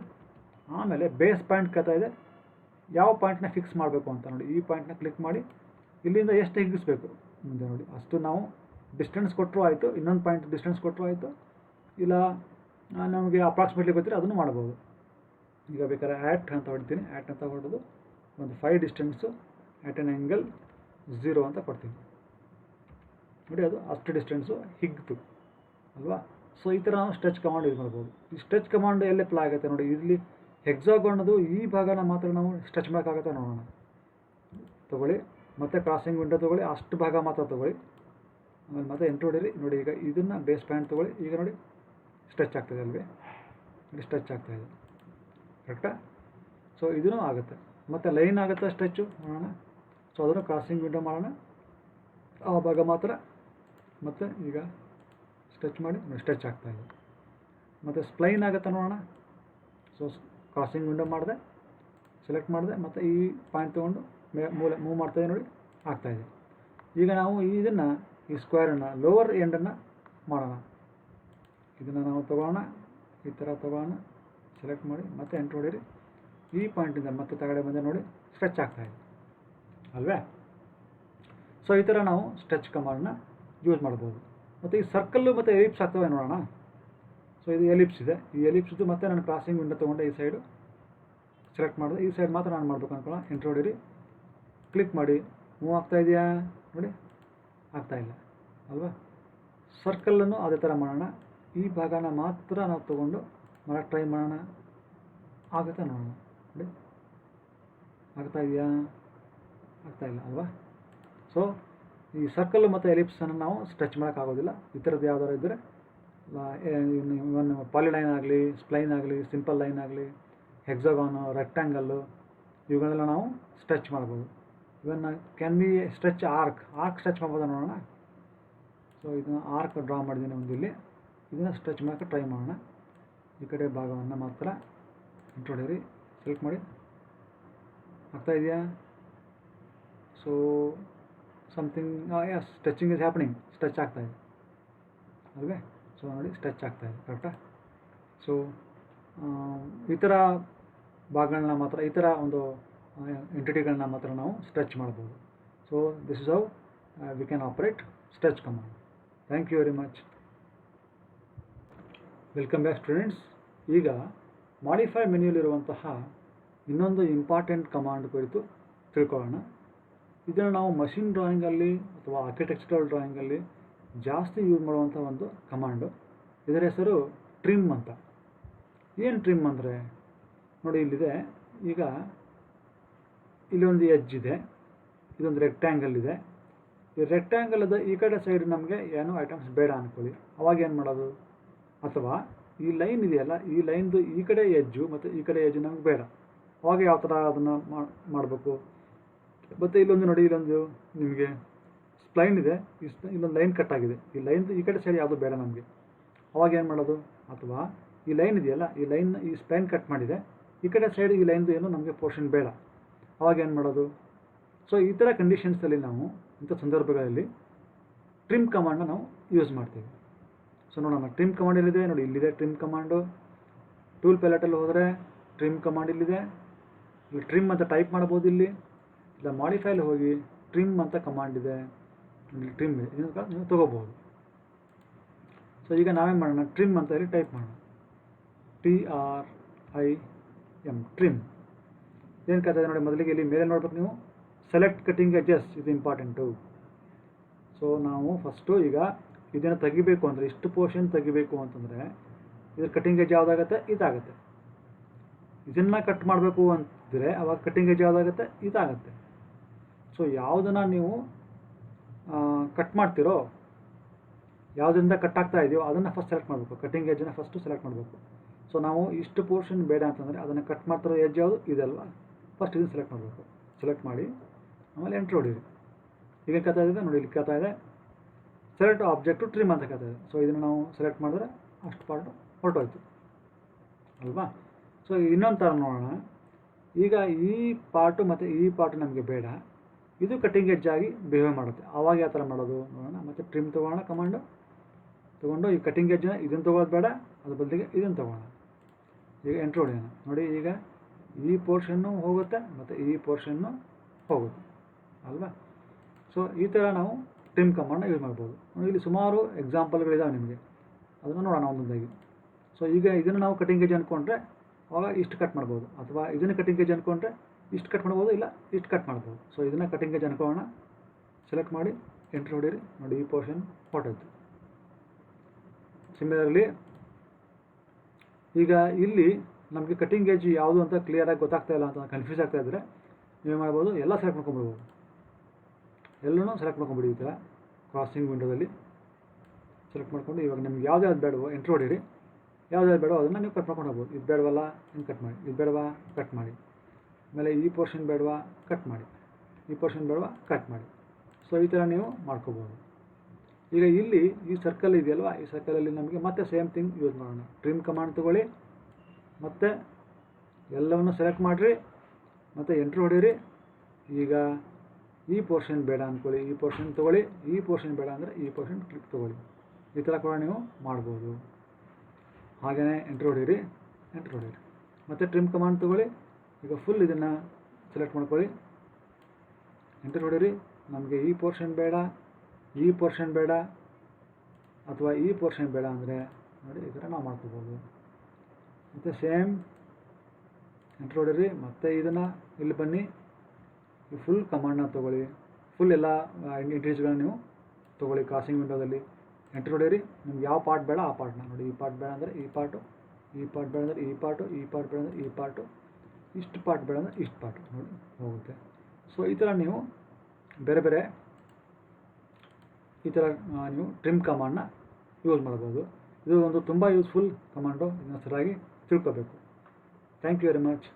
ಆಮೇಲೆ ಬೇಸ್ ಪಾಯಿಂಟ್ ಕೇಳ್ತಾ ಇದೆ, ಯಾವ ಪಾಯಿಂಟ್ನ ಫಿಕ್ಸ್ ಮಾಡಬೇಕು ಅಂತ ನೋಡಿ. ಈ ಪಾಯಿಂಟ್ನ ಕ್ಲಿಕ್ ಮಾಡಿ ಇಲ್ಲಿಂದ ಎಷ್ಟು ಹಿಗ್ಗಿಸ್ಬೇಕು ಮುಂದೆ ನೋಡಿ, ಅಷ್ಟು ನಾವು ಡಿಸ್ಟೆನ್ಸ್ ಕೊಟ್ಟರು ಆಯಿತು, ಇನ್ನೊಂದು ಪಾಯಿಂಟ್ ಡಿಸ್ಟೆನ್ಸ್ ಕೊಟ್ಟರು ಆಯಿತು, ಇಲ್ಲ ನಮಗೆ ಅಪ್ರಾಕ್ಸಿಮೇಟ್ಲಿ ಗೊತ್ತಿರೋ ಅದನ್ನು ಮಾಡ್ಬೋದು. ಈಗ ಬೇಕಾದ್ರೆ ಆ್ಯಟ್ ಅಂತ ಹೊಡ್ತೀನಿ. ಆ್ಯಟ್ ಅಂತ ಹೊಡೆದು ಒಂದು 5 ಡಿಸ್ಟೆನ್ಸು ಆ್ಯಟ್ ಎನ್ ಆ್ಯಂಗಲ್ 0 ಅಂತ ಕೊಡ್ತೀನಿ ನೋಡಿ. ಅದು ಅಷ್ಟು ಡಿಸ್ಟೆನ್ಸು ಹಿಗ್ತು ಅಲ್ವಾ. ಸೊ ಈ ಥರ ನಾವು ಸ್ಟ್ರೆಚ್ ಕಮಾಂಡ್ ಯೂಸ್ ಮಾಡ್ಬೋದು. ಈ ಸ್ಟ್ರೆಚ್ ಕಮಾಂಡ್ ಎಲ್ಲಿ ಅಪ್ಲೈ ಆಗುತ್ತೆ ನೋಡಿ, ಇಲ್ಲಿ ಹೆಕ್ಸಾಗೋನದು ಈ ಭಾಗನ ಮಾತ್ರ ನಾವು ಸ್ಟ್ರೆಚ್ ಮಾಡೋಕ್ಕಾಗುತ್ತೆ ನೋಡೋಣ. ತೊಗೊಳ್ಳಿ, ಮತ್ತು ಕ್ರಾಸಿಂಗ್ ವಿಂಡೋ ತೊಗೊಳ್ಳಿ, ಅಷ್ಟು ಭಾಗ ಮಾತ್ರ ತೊಗೊಳ್ಳಿ. ಆಮೇಲೆ ಮತ್ತೆ ಎಂಟ್ರ್ ಹೊಡೀರಿ. ನೋಡಿ ಈಗ ಇದನ್ನು ಬೇಸ್ ಪಾಯಿಂಟ್ ತೊಗೊಳ್ಳಿ. ಈಗ ನೋಡಿ ಸ್ಟ್ರೆಚ್ ಆಗ್ತಾಯಿದೆ ಅಲ್ವೇ, ನೋಡಿ ಸ್ಟ್ರೆಚ್ ಆಗ್ತಾಯಿದೆ, ಕರೆಕ್ಟಾ. ಸೊ ಇದೂ ಆಗುತ್ತೆ. ಮತ್ತು ಲೈನ್ ಆಗುತ್ತೆ ಸ್ಟ್ರೆಚ್ಚು ಮಾಡೋಣ. ಸೊ ಅದನ್ನು ಕ್ರಾಸಿಂಗ್ ವಿಂಡೋ ಮಾಡೋಣ, ಆ ಭಾಗ ಮಾತ್ರ. ಮತ್ತು ಈಗ ಸ್ಟ್ರೆಚ್ ಮಾಡಿ ಸ್ಟ್ರೆಚ್ ಆಗ್ತಾಯಿದೆ. ಮತ್ತು ಸ್ಪ್ಲೈನ್ ಆಗುತ್ತೆ ನೋಡೋಣ. ಸೊ ಕ್ರಾಸಿಂಗ್ ವಿಂಡೋ ಮಾಡಿದೆ, ಸೆಲೆಕ್ಟ್ ಮಾಡಿದೆ, ಮತ್ತು ಈ ಪಾಯಿಂಟ್ ತೊಗೊಂಡು ಮೂವ್ ಮಾಡ್ತಾಯಿದೆ ನೋಡಿ, ಆಗ್ತಾಯಿದೆ. ಈಗ ನಾವು ಇದನ್ನು, ಈ ಸ್ಕ್ವೇರನ್ನು ಲೋವರ್ ಎಂಡನ್ನು ಮಾಡೋಣ. ಇದನ್ನು ನಾವು ತೊಗೊಳ್ಳೋಣ, ಈ ಥರ ತೊಗೊಳ್ಳೋಣ, ಸೆಲೆಕ್ಟ್ ಮಾಡಿ ಮತ್ತೆ ಎಂಟ್ರ್ ಹೊಡೀರಿ. ಈ ಪಾಯಿಂಟಿಂದ ಮತ್ತೆ ತಗಡೆ ಬಂದೆ ನೋಡಿ, ಸ್ಟ್ರೆಚ್ ಆಗ್ತಾಯಿದೆ ಅಲ್ವೇ. ಸೊ ಈ ಥರ ನಾವು ಸ್ಟ್ರೆಚ್ ಕಮಾಂಡನ್ನ ಯೂಸ್ ಮಾಡ್ಬೋದು. ಮತ್ತು ಈ ಸರ್ಕಲ್ಲು ಮತ್ತು ಎಲಿಪ್ಸ್ ಆಗ್ತವೆ ನೋಡೋಣ. ಸೊ ಇದು ಎಲಿಪ್ಸ್ ಇದೆ. ಈ ಎಲಿಪ್ಸ್ದು ಮತ್ತೆ ನಾನು ಕ್ರಾಸಿಂಗ್ ವಿಂಡೋ ತೊಗೊಂಡೆ, ಈ ಸೈಡು ಸೆಲೆಕ್ಟ್ ಮಾಡಿದೆ. ಈ ಸೈಡ್ ಮಾತ್ರ ನಾನು ಮಾಡಬೇಕು ಅನ್ಕೊಳ್ಳೋಣ. ಎಂಟ್ರ್ ಹೊಡೀರಿ, ಕ್ಲಿಕ್ ಮಾಡಿ, ಮೂವ್ ಆಗ್ತಾಯಿದೆಯಾ ನೋಡಿ, ಆಗ್ತಾಯಿಲ್ಲ ಅಲ್ವಾ. ಸರ್ಕಲನ್ನು ಅದೇ ಥರ ಮಾಡೋಣ. ಈ ಭಾಗನ ಮಾತ್ರ ನಾವು ತೊಗೊಂಡು ಮಾಡಕ್ಕೆ ಟ್ರೈ ಮಾಡೋಣ, ಆಗುತ್ತಾ ನೋಡೋಣ ನೋಡಿ. ಆಗ್ತಾಯಿದೆಯಾ, ಆಗ್ತಾಯಿಲ್ಲ ಅಲ್ವಾ. ಸೊ ಈ ಸರ್ಕಲ್ ಮತ್ತು ಎಲಿಪ್ಸನ್ನು ನಾವು ಸ್ಟ್ರೆಚ್ ಮಾಡೋಕ್ಕಾಗೋದಿಲ್ಲ. ಈ ಥರದ್ದು ಯಾವ್ದಾರು ಇದ್ದರೆ, ಇವನ್ ಪಾಲಿಲೈನ್ ಆಗಲಿ, ಸ್ಪ್ಲೈನ್ ಆಗಲಿ, ಸಿಂಪಲ್ ಲೈನ್ ಆಗಲಿ, ಹೆಕ್ಸಾಗಾನು, ರೆಕ್ಟ್ಯಾಂಗಲ್ಲು, ಇವುಗಳೆಲ್ಲ ನಾವು ಸ್ಟ್ರೆಚ್ ಮಾಡ್ಬೋದು. Even can be stretch arc stretch ಮಾಡ್ಬೋದು ನೋಡೋಣ. ಸೊ ಇದನ್ನು ಆರ್ಕ್ ಡ್ರಾ ಮಾಡಿದ್ದೀನಿ ಒಂದು ಇಲ್ಲಿ. ಇದನ್ನು ಸ್ಟ್ರೆಚ್ ಮಾಡೋಕ್ಕೆ ಟ್ರೈ ಮಾಡೋಣ. ಈ ಕಡೆ ಭಾಗವನ್ನು ಮಾತ್ರ ಎಂಟ್ರ್ ಹೊಡೀರಿ, ಸೆಲೆಕ್ಟ್ ಮಾಡಿ, ಆಗ್ತಾಯಿದೆಯಾ. So something is stretching is happening, stretch ಆಗ್ತಾಯಿದೆ ಅಲ್ವೇ. ಸೊ ನೋಡಿ ಸ್ಟ್ರೆಚ್ ಆಗ್ತಾಯಿದೆ, ಕರೆಕ್ಟಾ. ಸೊ ಈ ಥರ ಭಾಗಗಳನ್ನ ಮಾತ್ರ, ಈ ಥರ ಒಂದು ಎಂಟಿಟಿಗಳನ್ನ ಮಾತ್ರ ನಾವು ಸ್ಟ್ರೆಚ್ ಮಾಡ್ಬೋದು. So this is how we can operate stretch command. Thank you very much. Welcome back students. ಈಗ ಮಾಡಿಫೈ ಮೆನ್ಯೂಲಿರುವಂತಹ ಇನ್ನೊಂದು ಇಂಪಾರ್ಟೆಂಟ್ ಕಮಾಂಡ್ ಕುರಿತು ತಿಳ್ಕೊಳ್ಳೋಣ. ಇದನ್ನು ನಾವು ಮಷಿನ್ ಡ್ರಾಯಿಂಗಲ್ಲಿ ಅಥವಾ ಆರ್ಕಿಟೆಕ್ಚರಲ್ ಡ್ರಾಯಿಂಗಲ್ಲಿ ಜಾಸ್ತಿ ಯೂಸ್ ಮಾಡುವಂಥ ಒಂದು ಕಮಾಂಡು. ಇದರ ಹೆಸರು ಟ್ರಿಮ್ ಅಂತ. ಏನು ಟ್ರಿಮ್ ಅಂದರೆ ನೋಡಿ ಇಲ್ಲಿದೆ. ಈಗ ಇಲ್ಲೊಂದು ಎಡ್ಜ್ ಇದೆ, ಇದೊಂದು ರೆಕ್ಟ್ಯಾಂಗಲ್ ಇದೆ. ಈ ರೆಕ್ಟ್ಯಾಂಗಲದ ಈ ಕಡೆ ಸೈಡ್ ನಮಗೆ ಏನೋ ಐಟಮ್ಸ್ ಬೇಡ ಅಂದ್ಕೊಳ್ಳಿ, ಅವಾಗ ಏನು ಮಾಡೋದು? ಅಥವಾ ಈ ಲೈನ್ ಇದೆಯಲ್ಲ, ಈ ಲೈನ್ದು ಈ ಕಡೆ ಎಡ್ಜು ಮತ್ತು ಈ ಕಡೆ ಎಡ್ಜು ನಮ್ಗೆ ಬೇಡ, ಅವಾಗ ಯಾವ ಥರ ಅದನ್ನು ಮಾಡಬೇಕು? ಮತ್ತು ಇಲ್ಲೊಂದು ನೋಡಿ, ಇಲ್ಲೊಂದು ನಿಮಗೆ ಸ್ಪ್ಲೈನ್ ಇದೆ, ಇಲ್ಲೊಂದು ಲೈನ್ ಕಟ್ ಆಗಿದೆ. ಈ ಲೈನ್ದು ಈ ಕಡೆ ಸೈಡ್ ಯಾವುದು ಬೇಡ ನಮಗೆ, ಅವಾಗ ಏನು ಮಾಡೋದು? ಅಥವಾ ಈ ಲೈನ್ ಇದೆಯಲ್ಲ, ಈ ಲೈನ್ ಈ ಸ್ಪ್ಲೈನ್ ಕಟ್ ಮಾಡಿದೆ, ಈ ಕಡೆ ಸೈಡ್ ಈ ಲೈನ್ದು ಏನು ನಮಗೆ ಪೋರ್ಷನ್ ಬೇಡ, ಅವಾಗ ಏನು ಮಾಡೋದು? ಸೊ ಈ ಥರ ಕಂಡೀಷನ್ಸಲ್ಲಿ ನಾವು, ಇಂಥ ಸಂದರ್ಭಗಳಲ್ಲಿ ಟ್ರಿಮ್ ಕಮಾಂಡನ್ನ ನಾವು ಯೂಸ್ ಮಾಡ್ತೀವಿ. ಸೊ ನೋಡೋಣ, ಟ್ರಿಮ್ ಕಮಾಂಡ್ ಎಲ್ಲಿದೆ ನೋಡಿ, ಇಲ್ಲಿದೆ ಟ್ರಿಮ್ ಕಮಾಂಡು. ಟೂಲ್ ಪ್ಯಾಲೆಟಲ್ಲಿ ಹೋದರೆ ಟ್ರಿಮ್ ಕಮಾಂಡ್ ಇಲ್ಲಿದೆ. ಇಲ್ಲಿ ಟ್ರಿಮ್ ಅಂತ ಟೈಪ್ ಮಾಡ್ಬೋದು. ಇಲ್ಲಿ ಇಲ್ಲ ಮಾಡಿಫೈಲಿ ಹೋಗಿ ಟ್ರಿಮ್ ಅಂತ ಕಮಾಂಡ್ ಇದೆ, ಇಲ್ಲಿ ಟ್ರಿಮ್ ಇದೆ, ಇದನ್ನು ನೀವು ತೊಗೋಬೋದು. ಸೊ ಈಗ ನಾವೇನು ಮಾಡೋಣ, ಟ್ರಿಮ್ ಅಂತ ಇಲ್ಲಿ ಟೈಪ್ ಮಾಡೋಣ, TRIM, ಟ್ರಿಮ್. ಏನು ಕಥೆ ನೋಡಿ, ಮೊದಲಿಗೆ ಇಲ್ಲಿ ಮೇಲೆ ನೋಡ್ಬೇಕು ನೀವು, ಸೆಲೆಕ್ಟ್ ಕಟಿಂಗ್ ಎಡ್ಜಸ್, ಇದು ಇಂಪಾರ್ಟೆಂಟು. ಸೊ ನಾವು ಫಸ್ಟು ಈಗ ಇದನ್ನು ತೆಗಿಬೇಕು ಅಂದರೆ, ಇಷ್ಟು ಪೋರ್ಷನ್ ತೆಗಿಬೇಕು ಅಂತಂದರೆ ಇದ್ರ ಕಟಿಂಗ್ ಎಡ್ಜ್ ಯಾವುದಾಗುತ್ತೆ? ಇದಾಗುತ್ತೆ. ಇದನ್ನು ಕಟ್ ಮಾಡಬೇಕು ಅಂತಿದ್ರೆ ಅವಾಗ ಕಟಿಂಗ್ ಎಡ್ಜ್ ಯಾವುದಾಗುತ್ತೆ? ಇದಾಗುತ್ತೆ. ಸೊ ಯಾವುದನ್ನು ನೀವು ಕಟ್ ಮಾಡ್ತಿರೋ, ಯಾವುದರಿಂದ ಕಟ್ ಆಗ್ತಾ ಇದೆಯೋ ಅದನ್ನು ಫಸ್ಟ್ ಸೆಲೆಕ್ಟ್ ಮಾಡಬೇಕು, ಕಟಿಂಗ್ ಎಡ್ಜನ್ನು ಫಸ್ಟು ಸೆಲೆಕ್ಟ್ ಮಾಡಬೇಕು. ಸೊ ನಾವು ಇಷ್ಟು ಪೋರ್ಷನ್ ಬೇಡ ಅಂತಂದರೆ ಅದನ್ನು ಕಟ್ ಮಾಡ್ತಿರೋ ಎಡ್ಜ್ ಯಾವುದು? ಇದಲ್ವಾ, ಫಸ್ಟ್ ಇದನ್ನು ಸೆಲೆಕ್ಟ್ ಮಾಡಬೇಕು. ಸೆಲೆಕ್ಟ್ ಮಾಡಿ ಆಮೇಲೆ ಎಂಟ್ರ್ ಹೊಡೀರಿ. ಈಗ ಕಥೆ ಇದೆ ನೋಡಿ, ಇಲ್ಲಿ ಕಥೆ ಇದೆ ಸೆಲೆಕ್ಟ್ ಆಬ್ಜೆಕ್ಟು ಟ್ರಿಮ್ ಅಂತ ಕಥೆ ಇದೆ. ಸೊ ಇದನ್ನು ನಾವು ಸೆಲೆಕ್ಟ್ ಮಾಡಿದ್ರೆ ಅಷ್ಟು ಪಾರ್ಟು ಹೊರಟೋಯ್ತು ಅಲ್ವಾ. ಸೊ ಇನ್ನೊಂದು ಥರ ನೋಡೋಣ. ಈಗ ಈ ಪಾರ್ಟು ಮತ್ತು ಈ ಪಾರ್ಟು ನಮಗೆ ಬೇಡ, ಇದು ಕಟಿಂಗ್ ಎಡ್ಜ್ ಆಗಿ ಬಿಹೇವ್ ಮಾಡುತ್ತೆ, ಆವಾಗ ಯಾವ ಥರ ಮಾಡೋದು ನೋಡೋಣ. ಮತ್ತು ಟ್ರಿಮ್ ತೊಗೊಳ್ಳೋಣ, ಕಮಾಂಡು ತೊಗೊಂಡು ಈ ಕಟಿಂಗ್ ಎಡ್ಜನ್ನ ಇದನ್ನು ತೊಗೊಳ್ಳೋದು ಬೇಡ, ಅದ್ರ ಬದಲಿಗೆ ಇದನ್ನು ತೊಗೊಳ್ಳೋಣ. ಈಗ ಎಂಟ್ರ್ ಹೊಡೆಯೋಣ ನೋಡಿ, ಈಗ ಈ ಪೋರ್ಷನ್ನು ಹೋಗುತ್ತೆ ಮತ್ತು ಈ ಪೋರ್ಷನ್ನು ಹೋಗುತ್ತೆ ಅಲ್ವಾ. ಸೊ ಈ ಥರ ನಾವು ಟ್ರಿಮ್ ಕಮಾಂಡ್ನ ಯೂಸ್ ಮಾಡ್ಬೋದು. ಇಲ್ಲಿ ಸುಮಾರು ಎಕ್ಸಾಂಪಲ್ಗಳಿದಾವೆ ನಿಮಗೆ, ಅದನ್ನು ನೋಡೋಣ ಒಂದೊಂದಾಗಿ. ಸೊ ಈಗ ಇದನ್ನು ನಾವು ಕಟಿಂಗ್ ಎಡ್ಜ್ ಅಂದ್ಕೊಂಡ್ರೆ ಆವಾಗ ಇಷ್ಟು ಕಟ್ ಮಾಡ್ಬೋದು, ಅಥವಾ ಇದನ್ನು ಕಟಿಂಗ್ ಎಡ್ಜ್ ಅಂದ್ಕೊಂಡ್ರೆ ಇಷ್ಟು ಕಟ್ ಮಾಡ್ಬೋದು, ಇಲ್ಲ ಇಷ್ಟು ಕಟ್ ಮಾಡ್ಬೋದು. ಸೊ ಇದನ್ನು ಕಟಿಂಗ್ ಎಡ್ಜ್ ಅನ್ಕೊಳ್ಳೋಣ, ಸೆಲೆಕ್ಟ್ ಮಾಡಿ ಎಂಟ್ರ್ ಹೊಡೀರಿ ನೋಡಿ, ಈ ಪೋರ್ಷನ್ ಹೊರಟೋಯ್ತು. ಸಿಮಿಲರ್ಲಿ ಈಗ ಇಲ್ಲಿ ನಮಗೆ ಕಟಿಂಗ್ ಎಡ್ಜ್ ಯಾವುದು ಅಂತ ಕ್ಲಿಯರಾಗಿ ಗೊತ್ತಾಗ್ತಾ ಇಲ್ಲ ಅಂತ ಕನ್ಫ್ಯೂಸ್ ಆಗ್ತಾ ಇದ್ದರೆ ನೀವು ಮಾಡ್ಬೋದು, ಎಲ್ಲ ಸೆಲೆಕ್ಟ್ ಮಾಡ್ಕೊಂಡ್ಬಿಡ್ಬೋದು, ಎಲ್ಲನೂ ಸೆಲೆಕ್ಟ್ ಮಾಡ್ಕೊಂಡ್ಬಿಡಿ. ಈ ಥರ ಕ್ರಾಸಿಂಗ್ ವಿಂಡೋದಲ್ಲಿ ಸೆಲೆಕ್ಟ್ ಮಾಡಿಕೊಂಡು ಇವಾಗ ನಿಮ್ಗೆ ಯಾವ್ದು ಬೇಡವೋ ಎಂಟ್ರ್ ಹೊಡೀರಿ, ಯಾವ್ದು ಬೇಡವೋ ಅದನ್ನು ನೀವು ಕಟ್ ಮಾಡ್ಕೊಂಡು ಹೋಗ್ಬೋದು. ಇದು ಬೇಡವಲ್ಲ ಹಿಂಗೆ ಕಟ್ ಮಾಡಿ, ಇದು ಬೇಡವಾ ಕಟ್ ಮಾಡಿ, ಆಮೇಲೆ ಈ ಪೋರ್ಷನ್ ಬೇಡವಾ ಕಟ್ ಮಾಡಿ, ಈ ಪೋರ್ಷನ್ ಬೇಡವಾ ಕಟ್ ಮಾಡಿ. ಸೊ ಈ ಥರ ನೀವು ಮಾಡ್ಕೋಬೋದು. ಈಗ ಇಲ್ಲಿ ಈ ಸರ್ಕಲ್ ಇದೆಯಲ್ವಾ, ಈ ಸರ್ಕಲಲ್ಲಿ ನಮಗೆ ಮತ್ತೆ ಸೇಮ್ ಥಿಂಗ್ ಯೂಸ್ ಮಾಡೋಣ. ಟ್ರಿಮ್ ಕಮಾಂಡ್ ತೊಗೊಳ್ಳಿ, ಮತ್ತು ಎಲ್ಲವನ್ನು ಸೆಲೆಕ್ಟ್ ಮಾಡಿರಿ, ಮತ್ತು ಎಂಟ್ರ್ ಹೊಡೀರಿ. ಈಗ ಈ ಪೋರ್ಷನ್ ಬೇಡ ಅಂದ್ಕೊಳ್ಳಿ, ಈ ಪೋರ್ಷನ್ ತೊಗೊಳ್ಳಿ, ಈ ಪೋರ್ಷನ್ ಬೇಡ ಅಂದರೆ ಈ ಪೋರ್ಷನ್ ಕ್ಲಿಕ್ ತೊಗೊಳ್ಳಿ. ಈ ಥರ ಕೂಡ ನೀವು ಮಾಡ್ಬೋದು. ಹಾಗೆಯೇ ಎಂಟ್ರ್ ಹೊಡೀರಿ, ಎಂಟ್ರ್ ಹೊಡೀರಿ, ಮತ್ತು ಟ್ರಿಮ್ ಕಮಾಂಡ್ ತೊಗೊಳ್ಳಿ. ಈಗ ಫುಲ್ ಇದನ್ನು ಸೆಲೆಕ್ಟ್ ಮಾಡ್ಕೊಳ್ಳಿ, ಎಂಟ್ರ್ ಹೊಡೀರಿ. ನಮಗೆ ಈ ಪೋರ್ಷನ್ ಬೇಡ, ಈ ಪೋರ್ಷನ್ ಬೇಡ, ಅಥವಾ ಈ ಪೋರ್ಷನ್ ಬೇಡ ಅಂದರೆ ನೋಡಿ ಈ ಥರ ನಾವು ಮಾಡ್ಕೋಬೋದು. ಮತ್ತು ಸೇಮ್ ಎಂಟ್ರ್ ಹೊಡೀರಿ, ಮತ್ತು ಇದನ್ನು ಇಲ್ಲಿ ಬನ್ನಿ, ಈ ಫುಲ್ ಕಮಾಂಡ್ನ ತೊಗೊಳ್ಳಿ, ಫುಲ್ ಎಲ್ಲ ಎಂಟ್ರೀಸ್ಗಳನ್ನ ನೀವು ತೊಗೊಳ್ಳಿ ಕ್ರಾಸಿಂಗ್ ವಿಂಡೋದಲ್ಲಿ. ಎಂಟ್ರ್ ಹೊಡೀರಿ, ನಿಮ್ಗೆ ಯಾವ ಪಾರ್ಟ್ ಬೇಡ ಆ ಪಾರ್ಟ್ನ ನೋಡಿ, ಈ ಪಾರ್ಟ್ ಬೇಡ ಅಂದರೆ ಈ ಪಾರ್ಟು, ಈ ಪಾರ್ಟ್ ಬೇಡ ಅಂದರೆ ಈ ಪಾರ್ಟು, ಈ ಪಾರ್ಟ್ ಬೇಡ ಅಂದರೆ ಈ ಪಾರ್ಟು, ಇಷ್ಟು ಪಾರ್ಟ್ ಬೇಡ ಅಂದರೆ ಇಷ್ಟು ಪಾರ್ಟು ನೋಡಿ ಹೋಗುತ್ತೆ. ಸೊ ಈ ಥರ ನೀವು ಬೇರೆ ಬೇರೆ ಈ ಥರ ನೀವು ಟ್ರಿಮ್ ಕಮಾಂಡ್ನ ಯೂಸ್ ಮಾಡ್ಬೋದು. ಇದು ಒಂದು ತುಂಬ ಯೂಸ್ಫುಲ್ ಕಮಾಂಡು, ಇದನ್ನು ಸರಿಯಾಗಿ ತಿಳ್ಕೋಬೇಕು. Thank you very much.